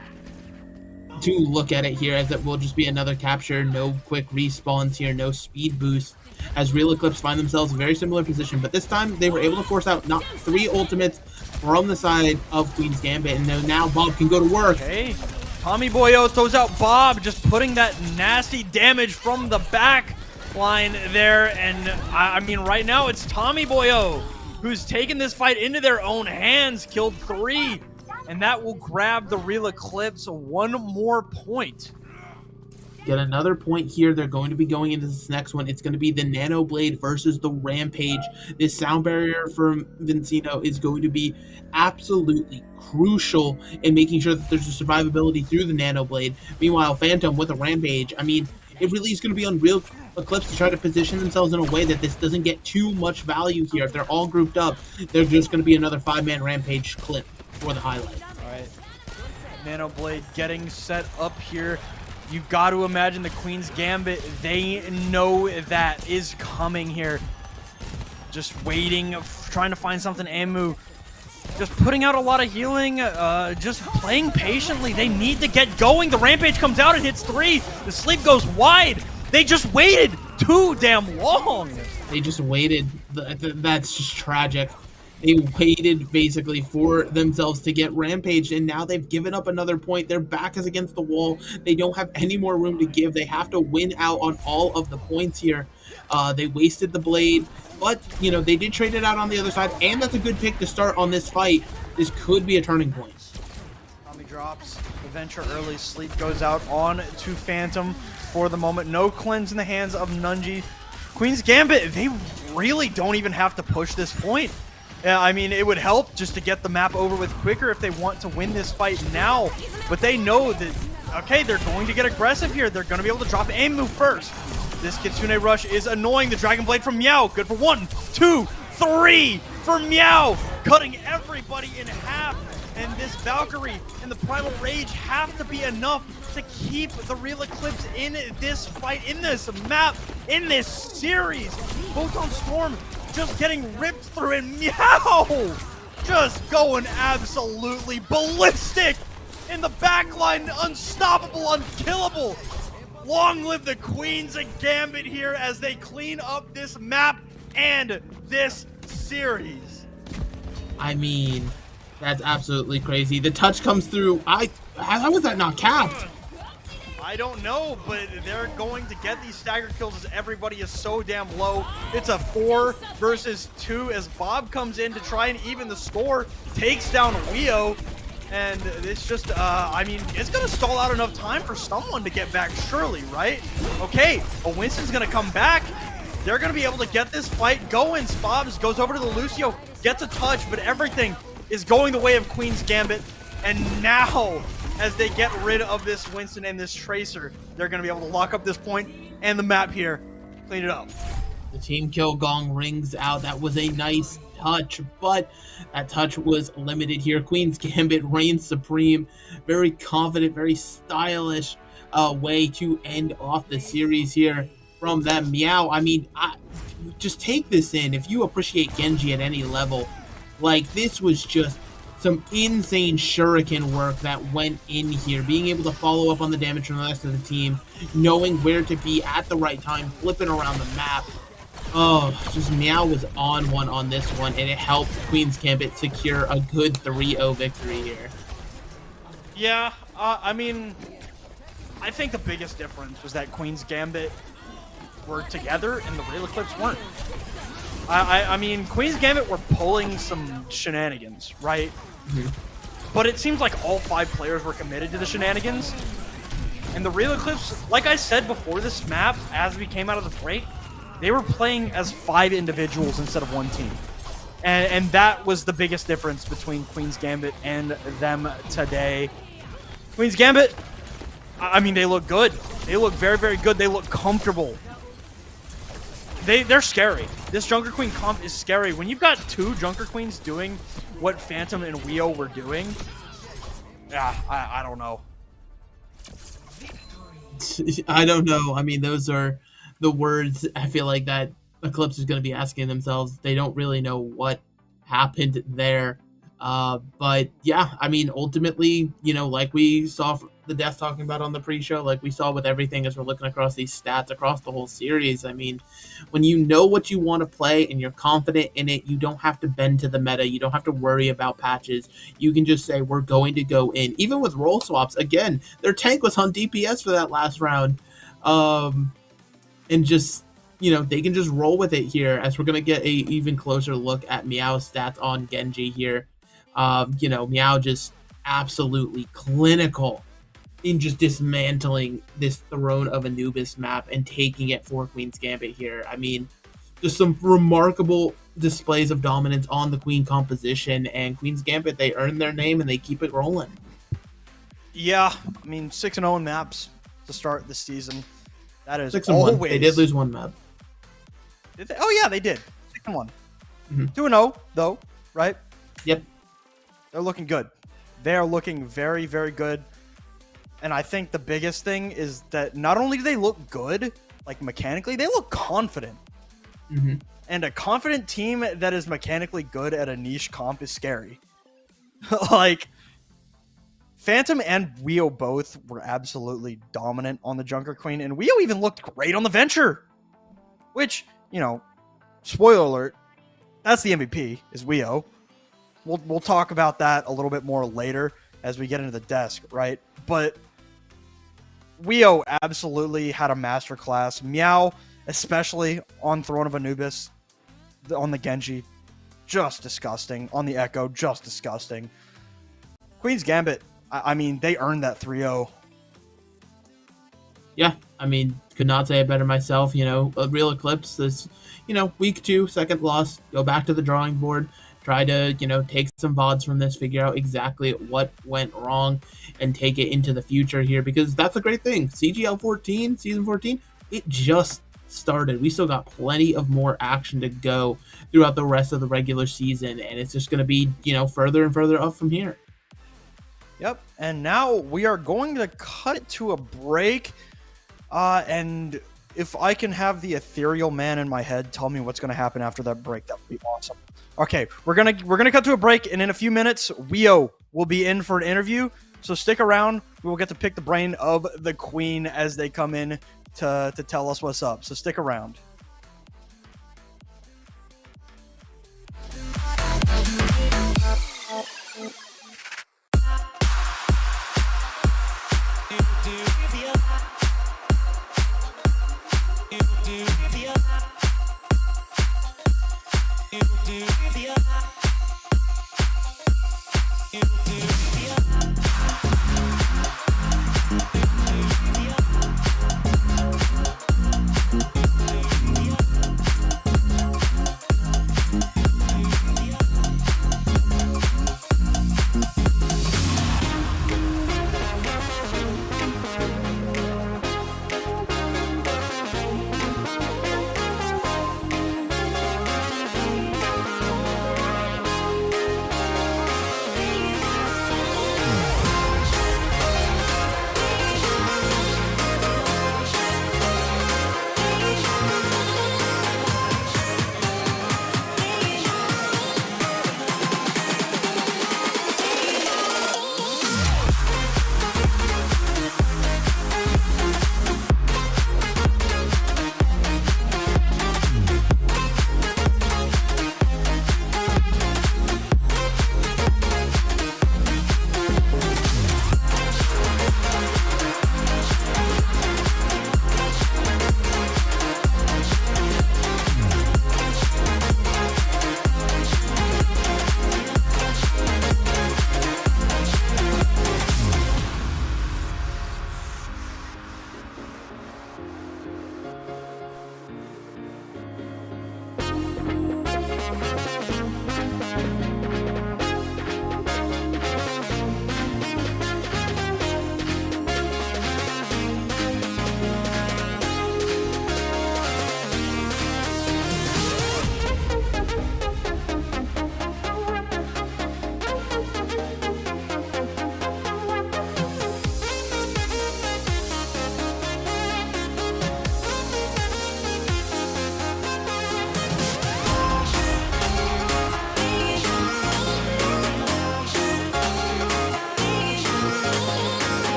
to look at it here, as it will just be another capture. No quick respawns here, no speed boost, as Real Eclipse find themselves in a very similar position, but this time they were able to force out not 3 ultimates from the side of Queen's Gambit, and now Bob can go to work. Okay, Tommy Boyo throws out Bob, just putting that nasty damage from the back line there, and I mean, right now it's Tommy Boyo who's taken this fight into their own hands, killed 3, and that will grab the Real Eclipse 1 more point. Get another point here. They're going to be going into this next one. It's going to be the Nano Blade versus the Rampage. This sound barrier from Vincino is going to be absolutely crucial in making sure that there's a survivability through the Nano Blade. Meanwhile, Phantom with a Rampage, I mean, it really is going to be on Real Eclipse to try to position themselves in a way that this doesn't get too much value here. If they're all grouped up, they're just going to be another 5-man Rampage clip for the highlight. All right, Nano Blade getting set up here. You've got to imagine the Queen's Gambit, they know that is coming here. Just waiting, trying to find something. Ammu just putting out a lot of healing, just playing patiently. They need to get going. The Rampage comes out and hits 3. The sleep goes wide. They just waited too damn long. They just waited. That's just tragic. They waited basically for themselves to get rampaged, and now they've given up another point. Their back is against the wall. They don't have any more room to give. They have to win out on all of the points here. They wasted the blade, but you know, they did trade it out on the other side, and that's a good pick to start on this fight. This could be a turning point. Tommy drops the Venture early. Sleep goes out on to Phantom for the moment. No cleanse in the hands of Nunji. Queen's Gambit, they really don't even have to push this point. Yeah, I mean, it would help just to get the map over with quicker if they want to win this fight now. But they know that, okay, they're going to get aggressive here. They're going to be able to drop Ammu first. This Kitsune Rush is annoying. The Dragon Blade from Meow. Good for 1, 2, 3 for Meow. Cutting everybody in half. And this Valkyrie and the Primal Rage have to be enough to keep the Real Eclipse in this fight, in this map, in this series. Photon Storm just getting ripped through, and Meow just going absolutely ballistic in the backline. Unstoppable, unkillable. Long live the Queens of Gambit here as they clean up this map and this series. I mean, that's absolutely crazy. The touch comes through. How was that not capped? I don't know, but they're going to get these stagger kills as everybody is so damn low. It's a 4 versus 2 as Bob comes in to try and even the score, takes down Weo, and it's just, I mean, it's going to stall out enough time for someone to get back, surely, right? Okay, but Winston's going to come back. They're going to be able to get this fight going. Spobs goes over to the Lucio, gets a touch, but everything is going the way of Queen's Gambit. And now, as they get rid of this Winston and this Tracer, they're going to be able to lock up this point and the map here, clean it up. The team kill gong rings out. That was a nice touch, but that touch was limited here. Queen's Gambit reigns supreme. Very confident, very stylish way to end off the series here from them. Meow, I mean, just take this in. If you appreciate Genji at any level, like, this was just some insane shuriken work that went in here. Being able to follow up on the damage from the rest of the team, knowing where to be at the right time, flipping around the map. Oh, just Meow was on one on this one, and it helped Queen's Gambit secure a good 3-0 victory here. Yeah, I mean, I think the biggest difference was that Queen's Gambit were together and the real Eclipse weren't. I mean, Queen's Gambit were pulling some shenanigans, right? Mm-hmm. But it seems like all 5 players were committed to the shenanigans. And the real Eclipse, like I said before this map, as we came out of the break, they were playing as 5 individuals instead of 1 team. And that was the biggest difference between Queen's Gambit and them today. Queen's Gambit, I mean, they look good. They look very, very good. They look comfortable. They're scary. This Junker Queen comp is scary. When you've got 2 Junker Queens doing what Phantom and Weo were doing, yeah, I don't know. I don't know. I mean, those are the words I feel like that Eclipse is going to be asking themselves. They don't really know what happened there. But yeah, I mean, ultimately, you know, like we saw the Death talking about on the pre-show, like we saw with everything as we're looking across these stats across the whole series. I mean, when you know what you want to play and you're confident in it, you don't have to bend to the meta. You don't have to worry about patches. You can just say, we're going to go in. Even with role swaps, again, their tank was on DPS for that last round. And just, you know, they can just roll with it here as we're going to get a even closer look at Meow's stats on Genji here. You know, Meow just absolutely clinical in just dismantling this Throne of Anubis map and taking it for Queen's Gambit here. I mean, just some remarkable displays of dominance on the Queen composition, and Queen's Gambit, they earned their name and they keep it rolling. Yeah, I mean, 6-0 in maps to start the season. That is 6-1. They did lose 1 map. Did they? Oh yeah, they did. 6-1. 2-0 though, right? Yep. They're looking good. They are looking very, very good. And I think the biggest thing is that not only do they look good, like mechanically, they look confident. Mm-hmm. And a confident team that is mechanically good at a niche comp is scary. Like, Phantom and Weo both were absolutely dominant on the Junker Queen, and Weo even looked great on the Venture. Which, you know, spoiler alert, that's the MVP, is Weo. We'll talk about that a little bit more later as we get into the desk, right? But Weo absolutely had a masterclass. Meow, especially on Throne of Anubis, on the Genji, just disgusting. On the Echo, just disgusting. Queen's Gambit, I mean, they earned that 3-0. Yeah, I mean, could not say it better myself. You know, a real Eclipse, this, you know, week 2, second loss, go back to the drawing board. Try to, you know, take some VODs from this, figure out exactly what went wrong, and take it into the future here, because that's a great thing. CGL 14, Season 14, it just started. We still got plenty of more action to go throughout the rest of the regular season, and it's just going to be, you know, further and further up from here. Yep, and now we are going to cut it to a break, and if I can have the ethereal man in my head tell me what's going to happen after that break, that would be awesome. Okay, we're gonna cut to a break, and in a few minutes, Weo will be in for an interview. So stick around. We will get to pick the brain of the Queen as they come in to tell us what's up. So stick around.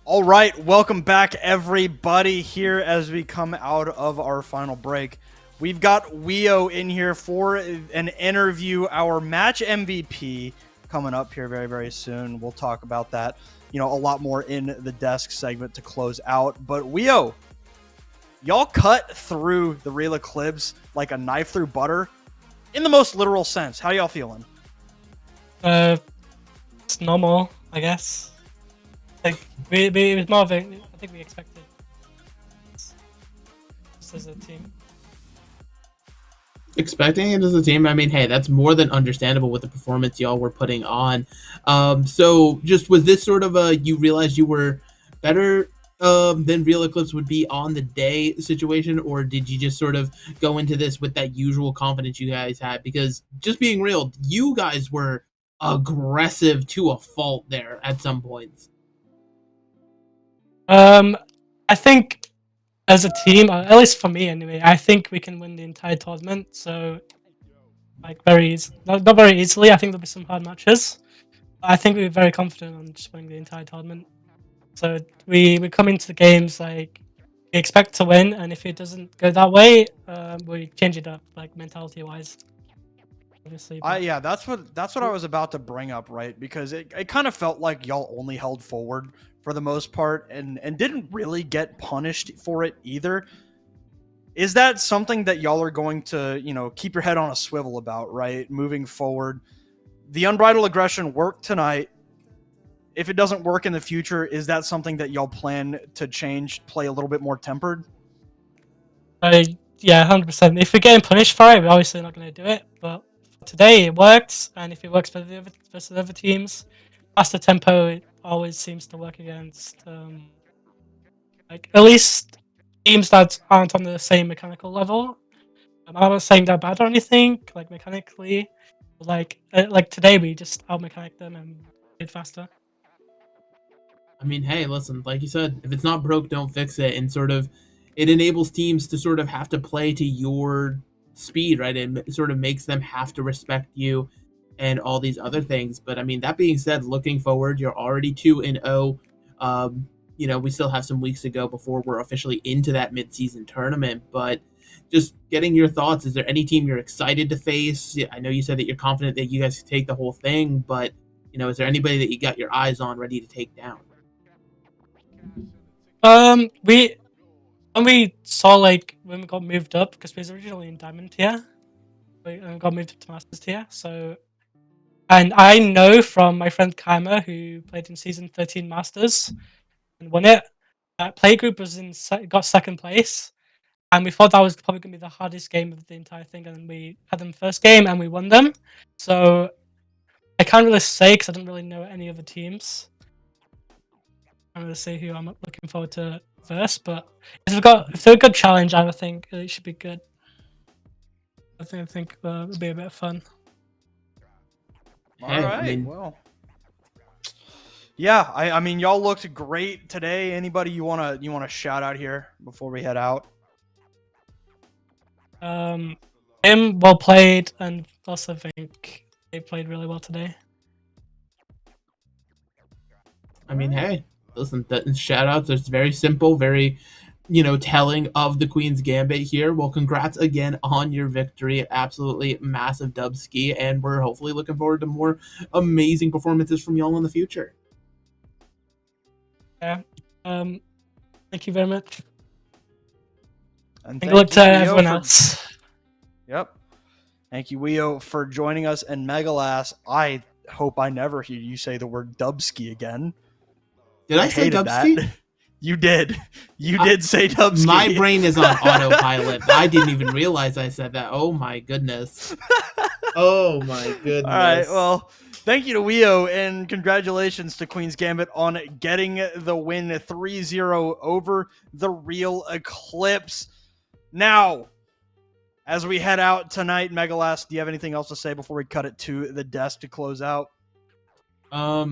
All right, welcome back, everybody, here as we come out of our final break. We've got Weo in here for an interview, our match MVP, coming up here very, very soon. We'll talk about that, a lot more in the desk segment to close out. But Weo, y'all cut through the real Eclipse like a knife through butter, in the most literal sense. How y'all feeling? It's normal, I guess. Like it was more of I think we expected just as a team. Expecting it as a team, I mean, hey, that's more than understandable with the performance y'all were putting on. So just was this sort of you realized you were better than Real Eclipse would be on the day situation, or did you just sort of go into this with that usual confidence you guys had? Because just being real, you guys were aggressive to a fault there at some points. I think as a team, at least for me anyway, I think we can win the entire tournament. So, like not very easily. I think there'll be some hard matches. I think we're very confident on just winning the entire tournament. So we come into the games like we expect to win, and if it doesn't go that way, we change it up, like mentality wise. Obviously, Yeah, that's what I was about to bring up, right? Because it kind of felt like y'all only held forward for the most part and didn't really get punished for it either. Is that something that y'all are going to, keep your head on a swivel about, right? Moving forward, the unbridled aggression worked tonight. If it doesn't work in the future, is that something that y'all plan to change, play a little bit more tempered? Yeah, 100%. If we're getting punished for it, we're obviously not going to do it. But today it worked, and if it works for the other teams, faster tempo it always seems to work against like at least teams that aren't on the same mechanical level. I'm not saying they're bad or anything, like mechanically. Like today we just out-mechanicked them and played faster. I mean, hey, listen, like you said, if it's not broke, don't fix it. And sort of, it enables teams to sort of have to play to your speed, right? It sort of makes them have to respect you and all these other things. But I mean, that being said, looking forward, you're already 2-0. We still have some weeks to go before we're officially into that mid-season tournament. But just getting your thoughts. Is there any team you're excited to face? I know you said that you're confident that you guys can take the whole thing, but is there anybody that you got your eyes on ready to take down? We saw like when we got moved up because we was originally in Diamond tier, we got moved up to Masters tier. So, and I know from my friend Kaimer who played in season 13 Masters and won it. Playgroup was got second place, and we thought that was probably gonna be the hardest game of the entire thing. And we had them first game and we won them. So I can't really say because I don't really know any other teams. I'm gonna say who I'm looking forward to first, but if they're a good challenge, I think it should be good. I think it'll be a bit of fun. All right. Well, yeah. I mean, y'all looked great today. Anybody you wanna shout out here before we head out? Him well played, and also think they played really well today. I mean, hey, listen, shout outs. It's very simple, very, telling of the Queen's Gambit here. Well, congrats again on your victory. Absolutely massive dub ski, and we're hopefully looking forward to more amazing performances from y'all in the future. Yeah. Thank you very much. And good luck to Weo everyone else. Yep. Thank you, Weo, for joining us. And Megalass, I hope I never hear you say the word dubski again. Did I say hated dubski? that. You did. You did say dubski. My brain is on autopilot. I didn't even realize I said that. Oh my goodness. Oh my goodness. All right. Well, thank you to Weo, and congratulations to Queen's Gambit on getting the win 3-0 over the Real Eclipse. Now, as we head out tonight, Megalass, do you have anything else to say before we cut it to the desk to close out? I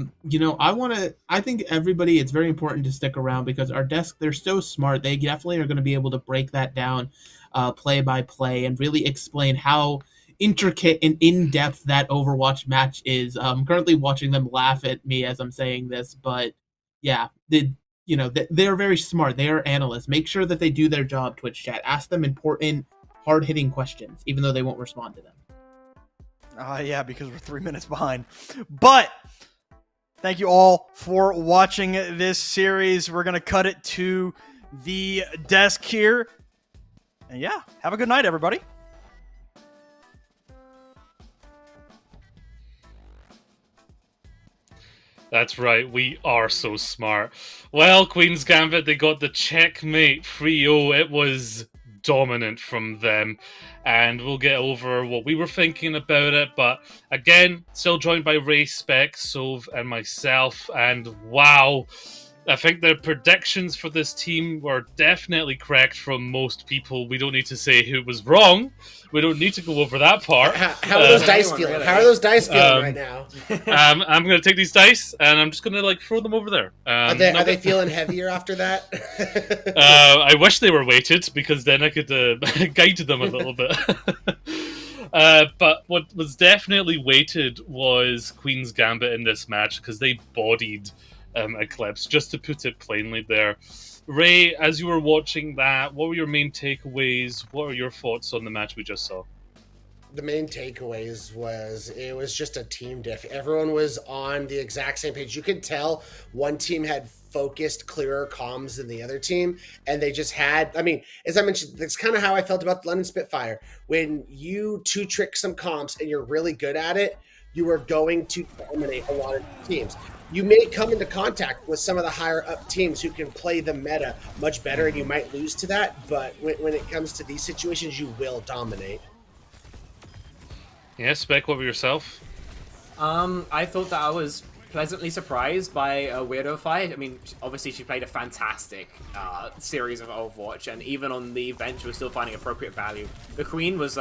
think everybody, it's very important to stick around because our desk, they're so smart. They definitely are going to be able to break that down play by play and really explain how intricate and in-depth that Overwatch match is. I'm currently watching them laugh at me as I'm saying this, but yeah, they're very smart. They are analysts. Make sure that they do their job, Twitch chat. Ask them important, hard-hitting questions, even though they won't respond to them. Yeah, because we're 3 minutes behind. But thank you all for watching this series. We're going to cut it to the desk here. And yeah, have a good night, everybody. That's right, we are so smart. Well, Queen's Gambit, they got the checkmate 3-0. It was dominant from them, and we'll get over what we were thinking about it. But again, still joined by Ray, Spec, Sov, and myself. And wow, I think the predictions for this team were definitely correct from most people. We don't need to say who was wrong. We don't need to go over that part. How are those dice feeling? How are those dice feeling right now? I'm going to take these dice, and I'm just going to throw them over there. Are they feeling heavier after that? I wish they were weighted, because then I could guide them a little bit. But what was definitely weighted was Queen's Gambit in this match, because they bodied Eclipse, just to put it plainly there. Ray, as you were watching that, what were your main takeaways? What are your thoughts on the match we just saw? The main takeaways was it was just a team diff. Everyone was on the exact same page. You could tell one team had focused, clearer comms than the other team, and they just had, as I mentioned, that's kind of how I felt about the London Spitfire. When you two-trick some comms and you're really good at it, you are going to dominate a lot of teams. You may come into contact with some of the higher up teams who can play the meta much better, and you might lose to that, but when it comes to these situations, you will dominate. Yeah, Spec, what were yourself? I thought that I was pleasantly surprised by a Weirdo fight. Obviously she played a fantastic series of Overwatch, and even on the bench was still finding appropriate value. The Queen was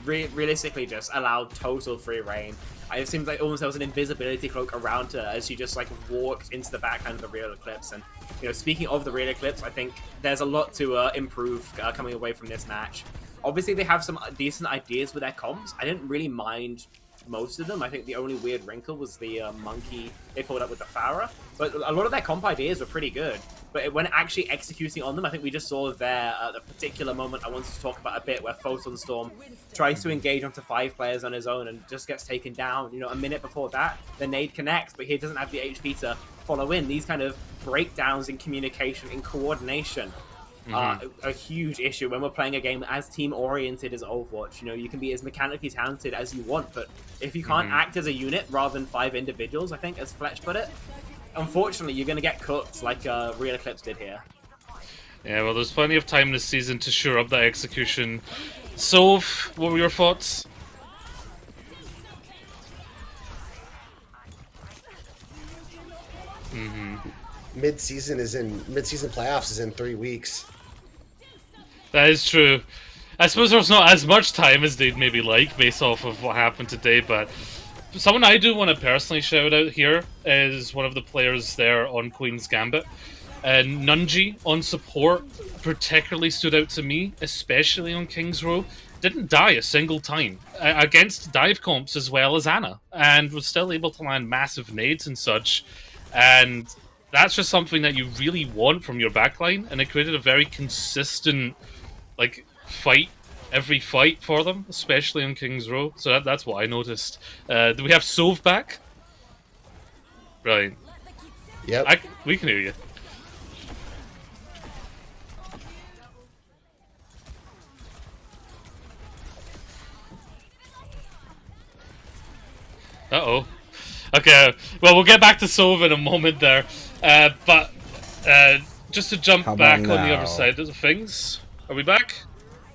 realistically just allowed total free reign. It seems like almost there was an invisibility cloak around her as she just walked into the backhand of the Real Eclipse. And speaking of the Real Eclipse, I think there's a lot to improve coming away from this match. Obviously they have some decent ideas with their comps. I didn't really mind most of them. I think the only weird wrinkle was the monkey they pulled up with the Farah, but a lot of their comp ideas were pretty good. but when actually executing on them, I think we just saw there the particular moment I wanted to talk about a bit, where Photon Storm tries to engage onto 5 players on his own and just gets taken down. You know, a minute before that, the nade connects, but he doesn't have the HP to follow in. These kind of breakdowns in communication, in coordination, a huge issue when we're playing a game as team-oriented as Overwatch. You know, you can be as mechanically talented as you want, but if you can't act as a unit rather than 5 individuals, I think, as Fletch put it, unfortunately, you're going to get cooked like Real Eclipse did here. Yeah, well, there's plenty of time this season to shore up that execution. Sov, what were your thoughts? Mid-season playoffs is in 3 weeks. That is true. I suppose there's not as much time as they'd maybe like based off of what happened today, but someone I do want to personally shout out here is one of the players there on Queen's Gambit. Nunji on support particularly stood out to me, especially on King's Row. Didn't die a single time against dive comps as well as Anna, and was still able to land massive nades and such. And that's just something that you really want from your backline, and it created a very consistent fight every fight for them, especially on King's Row. So that's what I noticed. Do we have Sov back? Right. Yep. We can hear you. Uh-oh. Okay, well, we'll get back to Sov in a moment there. But just to jump back on the other side of things. Are we back?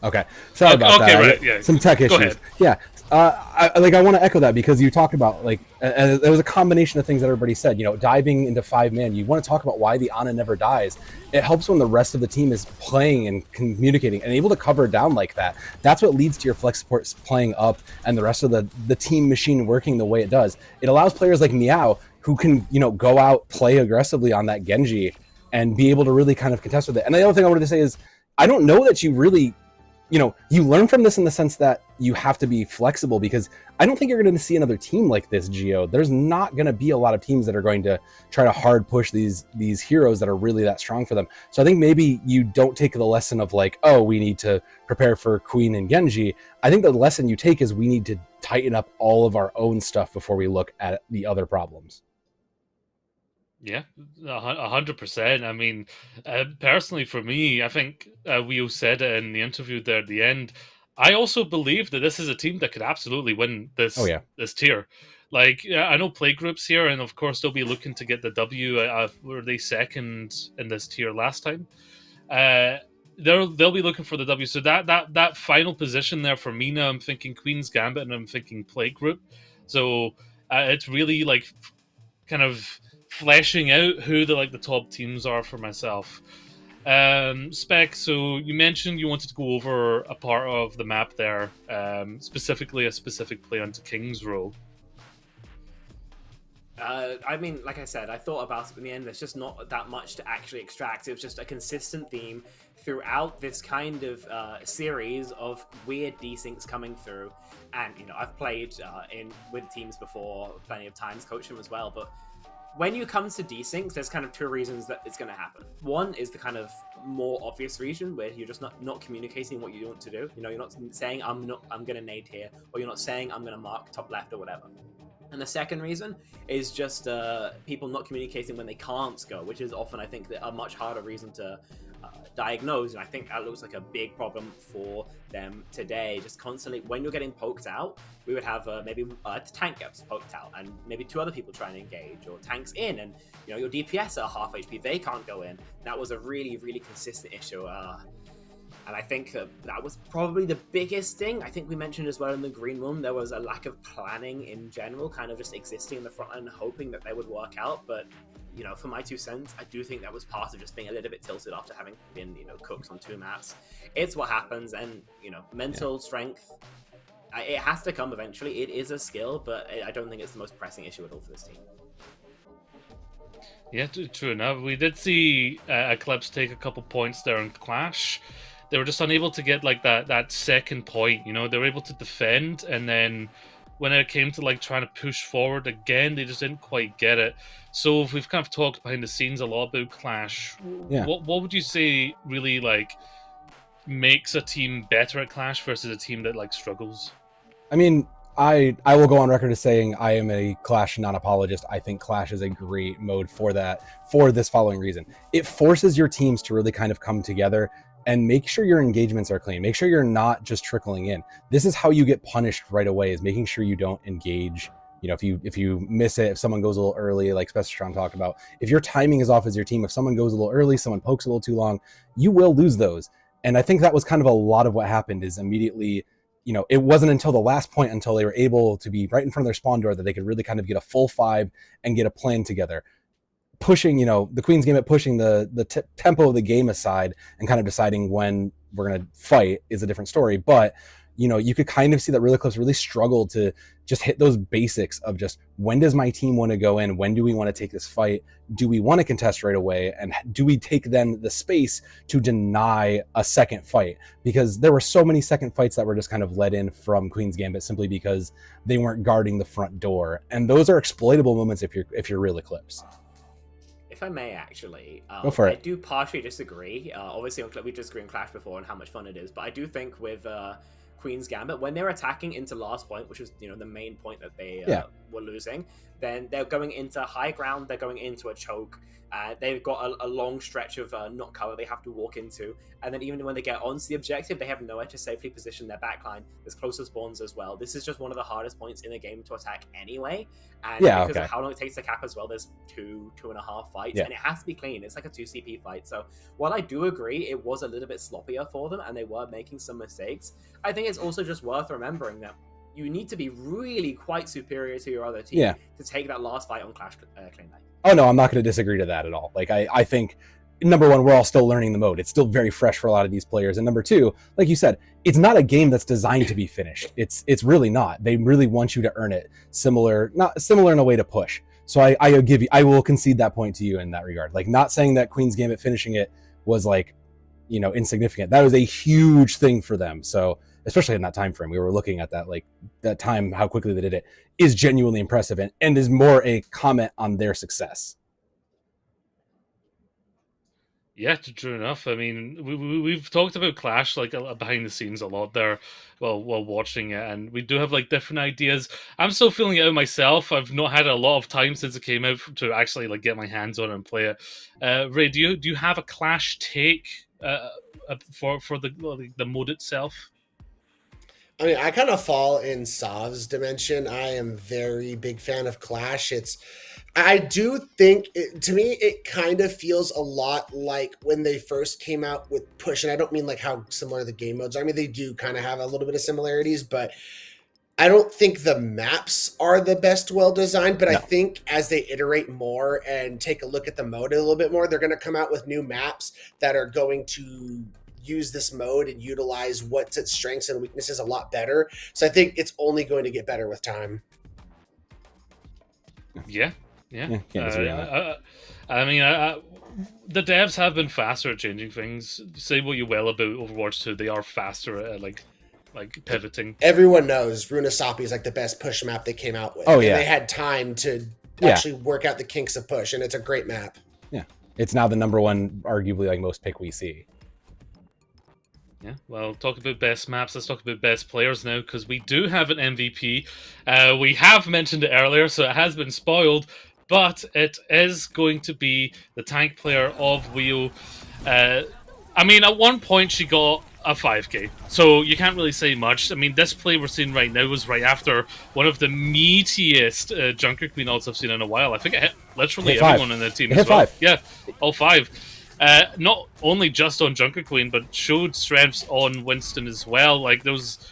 Okay, sorry about that. Right, yeah. Some tech issues. Ahead. Yeah, I want to echo that because you talked about there was a combination of things that everybody said. You know, diving into 5-man. You want to talk about why the Ana never dies. It helps when the rest of the team is playing and communicating and able to cover down like that. That's what leads to your flex supports playing up and the rest of the team machine working the way it does. It allows players like Meow who can go out, play aggressively on that Genji and be able to really kind of contest with it. And the other thing I wanted to say is I don't know that you really. You learn from this in the sense that you have to be flexible, because I don't think you're going to see another team like this, Gio. There's not going to be a lot of teams that are going to try to hard push these heroes that are really that strong for them. So I think maybe you don't take the lesson of we need to prepare for Queen and Genji. I think the lesson you take is we need to tighten up all of our own stuff before we look at the other problems. Yeah, 100%. I mean, personally for me, I think we said it in the interview there at the end. I also believe that this is a team that could absolutely win this this tier. I know Playgroups here, and of course they'll be looking to get the W. Were they second in this tier last time? They'll be looking for the W. So that final position there for me now, I'm thinking Queen's Gambit, and I'm thinking Playgroup. So it's really kind of fleshing out who the top teams are for myself. Spec, so you mentioned you wanted to go over a part of the map there, specifically a specific play onto King's Row. I mean, like I said, I thought about it in the end. There's just not that much to actually extract. It was just a consistent theme throughout this kind of series of weird desyncs coming through. And, I've played with teams before plenty of times, coached them as well, but when you come to desyncs, there's kind of 2 reasons that it's going to happen. One is the kind of more obvious reason where you're just not communicating what you want to do. You're not saying I'm going to nade here, or you're not saying I'm going to mark top left or whatever. And the second reason is just people not communicating when they can't go, which is often, I think, a much harder reason to diagnose. And I think that looks like a big problem for them today. Just constantly, when you're getting poked out, we would have maybe tank gets poked out, and maybe 2 other people trying to engage, or tanks in, and your DPS are half HP, they can't go in. That was a really, really consistent issue. And I think that was probably the biggest thing. I think we mentioned as well in the green room, there was a lack of planning in general, kind of just existing in the front and hoping that they would work out. But, for my 2 cents, I do think that was part of just being a little bit tilted after having been, cooked on 2 maps. It's what happens, and, mental strength, it has to come eventually. It is a skill, but I don't think it's the most pressing issue at all for this team. Yeah, true enough. We did see Eclipse take a couple points there in Clash. They were just unable to get that second point. They were able to defend, and then when it came to like trying to push forward again, they just didn't quite get it. So if we've kind of talked behind the scenes a lot about Clash, Yeah. what would you say really like makes a team better at Clash versus a team that like struggles? I mean, I will go on record as saying I am a Clash non-apologist. I think Clash is a great mode for this following reason. It forces your teams to really kind of come together and make sure your engagements are clean. Make sure you're not just trickling in. This is how you get punished right away, is making sure you don't engage. You know, if you miss it, if someone goes a little early, like Spectratron talked about, if your timing is off as your team, if someone goes a little early, someone pokes a little too long, you will lose those. And I think that was kind of a lot of what happened, is immediately, you know, it wasn't until the last point, until they were able to be right in front of their spawn door, that they could really kind of get a full 5 and get a plan together. Pushing, you know, the Queen's Gambit pushing the tempo of the game aside and kind of deciding when we're going to fight is a different story. But, you know, you could kind of see that Eclipse really struggled to just hit those basics of just, when does my team want to go in? When do we want to take this fight? Do we want to contest right away? And do we take then the space to deny a second fight? Because there were so many second fights that were just kind of let in from Queen's Gambit simply because they weren't guarding the front door. And those are exploitable moments if you're real Eclipse. If I may, actually, Go for it. I do partially disagree. Obviously, we disagreed on Clash before and how much fun it is, but I do think with Queen's Gambit, when they're attacking into last point, which is, you know, the main point that they were losing, then they're going into high ground, they're going into a choke, they've got a long stretch of not cover they have to walk into, and then even when they get onto the objective, they have nowhere to safely position their backline. There's closer spawns as well. This is just one of the hardest points in the game to attack anyway, and because of how long it takes to cap as well, there's 2.5 fights, and it has to be clean. It's like a 2 CP fight. So while I do agree it was a little bit sloppier for them and they were making some mistakes, I think it's also just worth remembering that you need to be really quite superior to your other team to take that last fight on Clash clean. Oh no, I'm not going to disagree to that at all. Like I think, number one, we're all still learning the mode. It's still very fresh for a lot of these players. And number two, like you said, it's not a game that's designed to be finished. It's really not. They really want you to earn it. Not similar in a way to push. So I will concede that point to you in that regard. Like, not saying that Queen's Gambit finishing it was like, you know, insignificant. That was a huge thing for them. So especially in that time frame, we were looking at that, like that time, how quickly they did it is genuinely impressive and is more a comment on their success. Yeah, true enough. I mean, we've talked about Clash like behind the scenes a lot there while watching it, and we do have like different ideas. I'm still feeling it out myself. I've not had a lot of time since it came out to actually like get my hands on it and play it. Ray, do you have a Clash take for the mode itself? I mean, I kind of fall in Sav's dimension. I am very big fan of Clash. I do think, to me, it kind of feels a lot like when they first came out with Push, and I don't mean like how similar the game modes are. I mean, they do kind of have a little bit of similarities, but I don't think the maps are the best well-designed, but I think as they iterate more and take a look at the mode a little bit more, they're going to come out with new maps that are going to use this mode and utilize what's its strengths and weaknesses a lot better. So I think it's only going to get better with time. Yeah. Can't disagree on that. I mean, the devs have been faster at changing things. Say what you will about Overwatch 2, they are faster at like pivoting. Everyone knows Runasapi is like the best push map they came out with. Oh, and yeah. they had time to actually work out the kinks of push, and it's a great map. Yeah, it's now the number one, arguably, like most pick we see. Yeah, well, talk about best maps. Let's talk about best players now, because we do have an MVP. We have mentioned it earlier, so it has been spoiled, but it is going to be the tank player of Wio. I mean, at one point she got a 5k, so you can't really say much. I mean, this play we're seeing right now was right after one of the meatiest Junker Queen ults I've seen in a while. I think it hit literally everyone in the team as well. Yeah, all 5. Not only just on Junker Queen, but showed strengths on Winston as well. Like, there was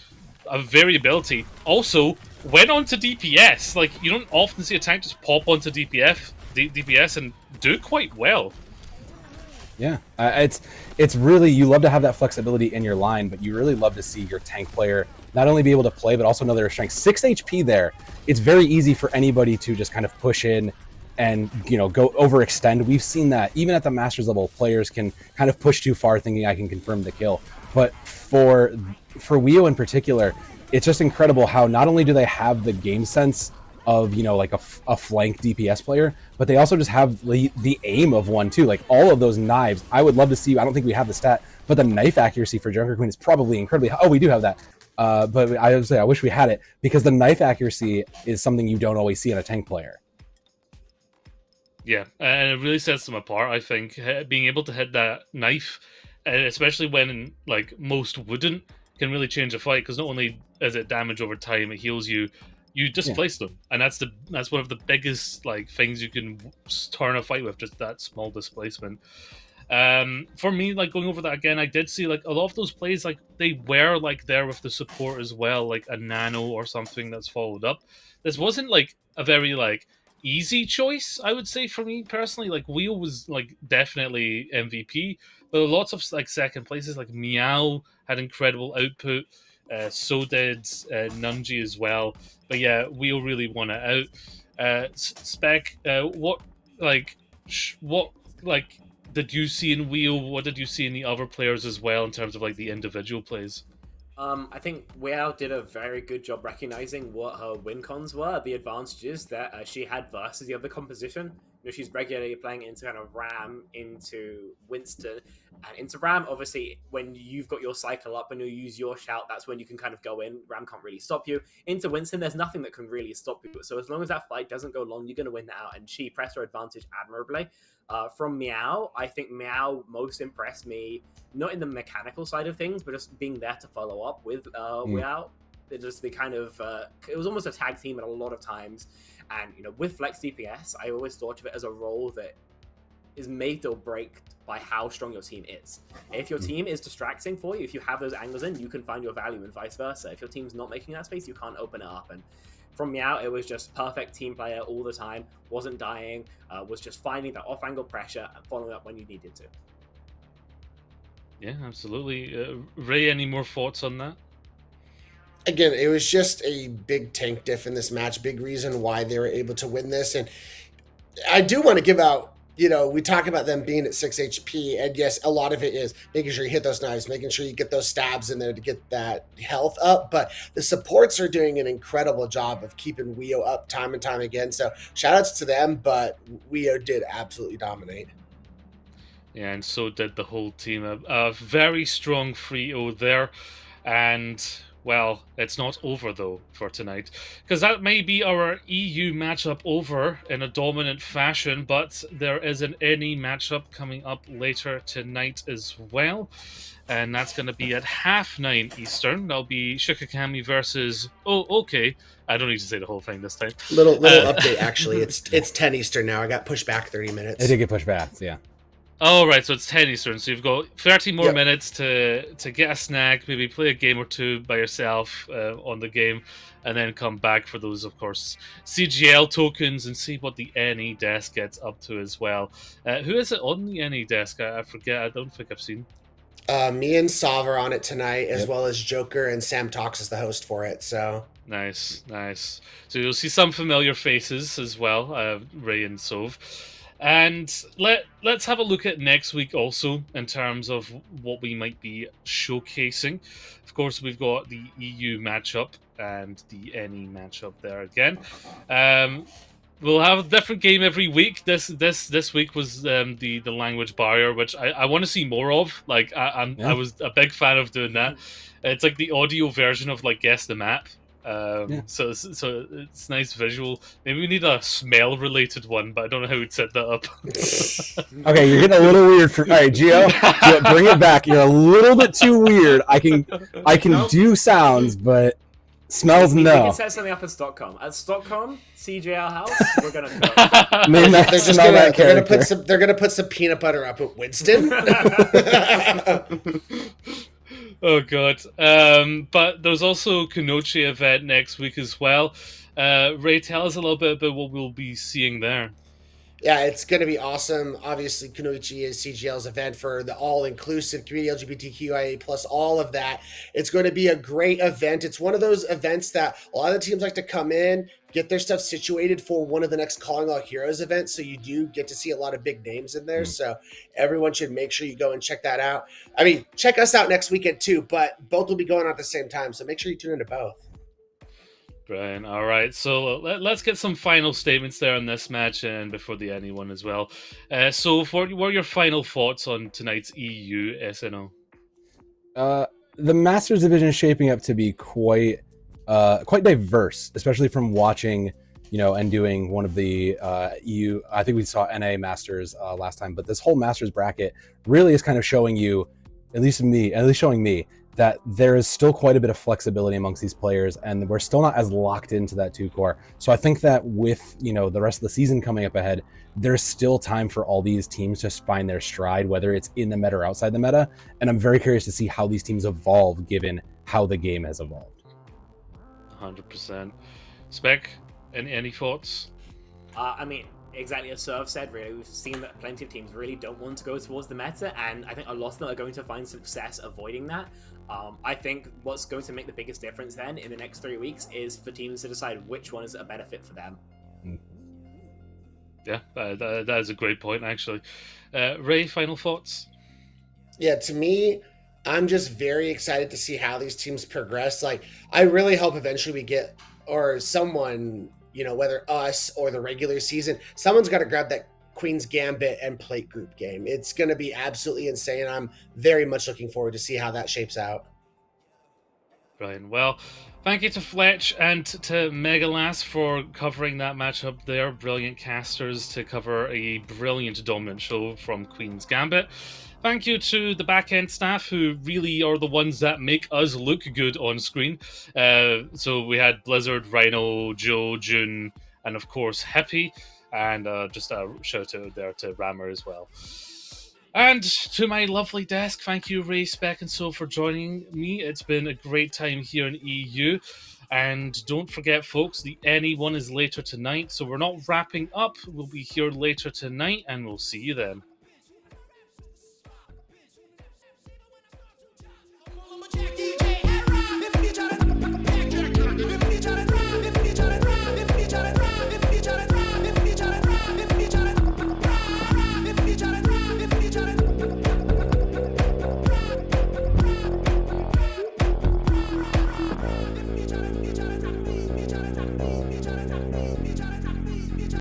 a variability. Also, went on to DPS. Like, you don't often see a tank just pop onto DPS and do quite well. Yeah, it's really, you love to have that flexibility in your line, but you really love to see your tank player not only be able to play, but also know their strength. 6 HP there. It's very easy for anybody to just kind of push in and, you know, go overextend. We've seen that even at the Masters level, players can kind of push too far thinking I can confirm the kill. But for Wio in particular, it's just incredible how not only do they have the game sense of, you know, like a flank DPS player, but they also just have the aim of one too. Like all of those knives, I would love to see. I don't think we have the stat, but the knife accuracy for Junker Queen is probably incredibly high. Oh, we do have that. But I would say I wish we had it, because the knife accuracy is something you don't always see in a tank player. Yeah, and it really sets them apart, I think, being able to hit that knife, especially when like most wouldn't, can really change a fight, because not only is it damage over time, it heals you, you displace them, and that's one of the biggest like things you can turn a fight with, just that small displacement. For me, like going over that again, I did see like a lot of those plays, like they were like there with the support as well, like a nano or something that's followed up. This wasn't like a very like easy choice, I would say, for me personally. Like Wheel was like definitely MVP, but lots of like second places, like Meow had incredible output, so did Nunji as well. But yeah, Wheel really won it out. Spec, what did you see in Wheel? What did you see in the other players as well in terms of like the individual plays? I think Weao did a very good job recognizing what her win cons were, the advantages that she had versus the other composition. You know, she's regularly playing into kind of Ram, into Winston, and into Ram. Obviously, when you've got your cycle up and you use your shout, that's when you can kind of go in. Ram can't really stop you. Into Winston, there's nothing that can really stop you. So as long as that fight doesn't go long, you're going to win that out. And she pressed her advantage admirably. From Meow, I think Meow most impressed me, not in the mechanical side of things, but just being there to follow up with Meow. It just the kind of it was almost a tag team at a lot of times, and you know, with Flex DPS, I always thought of it as a role that is made or break by how strong your team is. If your team is distracting for you, if you have those angles in, you can find your value, and vice versa. If your team's not making that space, you can't open it up. And from Meow, it was just perfect team player all the time, wasn't dying, was just finding that off-angle pressure and following up when you needed to. Yeah, absolutely. Ray, any more thoughts on that? Again, it was just a big tank diff in this match, big reason why they were able to win this. And I do want to give out, you know, we talk about them being at 6 HP, and yes, a lot of it is making sure you hit those knives, making sure you get those stabs in there to get that health up, but the supports are doing an incredible job of keeping Weo up time and time again, so shout outs to them, but Weo did absolutely dominate. Yeah, and so did the whole team. A very strong 3-0 there, and well, it's not over though for tonight, because that may be our EU matchup over in a dominant fashion, but there is an NE matchup coming up later tonight as well, and that's going to be at 9:30 Eastern. That'll be Shikakami versus... Oh, okay. I don't need to say the whole thing this time. Little update, actually. It's 10 Eastern now. I got pushed back 30 minutes. It did get pushed back, yeah. Oh, right, so it's 10 Eastern, so you've got 30 more minutes to get a snack, maybe play a game or two by yourself on the game, and then come back for those, of course, CGL tokens, and see what the NE desk gets up to as well. Who is it on the NE desk? I forget, I don't think I've seen. Me and Sav are on it tonight, as well as Joker, and Sam Talks is the host for it, so... Nice, nice. So you'll see some familiar faces as well, Ray and Sov. And let's have a look at next week also in terms of what we might be showcasing. Of course, we've got the EU matchup and the NE matchup there again. We'll have a different game every week. This week was the language barrier, which I want to see more of. Like I was a big fan of doing that. It's like the audio version of like Guess the Map. So it's nice visual. Maybe we need a smell related one, but I don't know how we'd set that up. Okay, you're getting a little weird. All right, Gio, bring it back. You're a little bit too weird. I can do sounds, but smells no. We can set something up in Stockholm. At Stockholm, CGL house, we're gonna cook. They're gonna put some peanut butter up at Winston. Oh god. But there's also Kunochi event next week as well. Ray, tell us a little bit about what we'll be seeing there. Yeah, it's going to be awesome. Obviously, Kunoichi is CGL's event for the all-inclusive community, LGBTQIA plus all of that. It's going to be a great event. It's one of those events that a lot of the teams like to come in, get their stuff situated for one of the next Calling All Heroes events. So you do get to see a lot of big names in there. So everyone should make sure you go and check that out. I mean, check us out next weekend too, but both will be going on at the same time. So make sure you tune into both. Brian, all right. So let's get some final statements there on this match and before the anyone as well. So, what are your final thoughts on tonight's EU SNO? The Masters division is shaping up to be quite diverse, especially from watching, and doing one of the EU. I think we saw NA Masters last time, but this whole Masters bracket really is kind of showing you, at least showing me, that there is still quite a bit of flexibility amongst these players, and we're still not as locked into that 2 core. So I think that with the rest of the season coming up ahead, there's still time for all these teams to find their stride, whether it's in the meta or outside the meta. And I'm very curious to see how these teams evolve given how the game has evolved. 100%. Spec, any thoughts? I mean, exactly as Serv said, really, we've seen that plenty of teams really don't want to go towards the meta, and I think a lot of them are going to find success avoiding that. I think what's going to make the biggest difference then in the next 3 weeks is for teams to decide which one is a better fit for them. Yeah, that is a great point, actually. Ray, final thoughts? Yeah, to me, I'm just very excited to see how these teams progress. Like, I really hope eventually we get, or someone, whether us or the regular season, someone's got to grab that Queen's Gambit and Plate Group game. It's going to be absolutely insane. I'm very much looking forward to see how that shapes out. Brian, well, thank you to Fletch and to Megalas for covering that matchup there. Brilliant casters to cover a brilliant dominant show from Queen's Gambit. Thank you to the back-end staff who really are the ones that make us look good on screen. So we had Blizzard, Rhino, Joe, June, and of course Happy. And just a shout out there to Rammer as well. And to my lovely desk, thank you, Ray, Spec, and So for joining me. It's been a great time here in EU. And don't forget, folks, the NE1 is later tonight, so we're not wrapping up. We'll be here later tonight, and we'll see you then.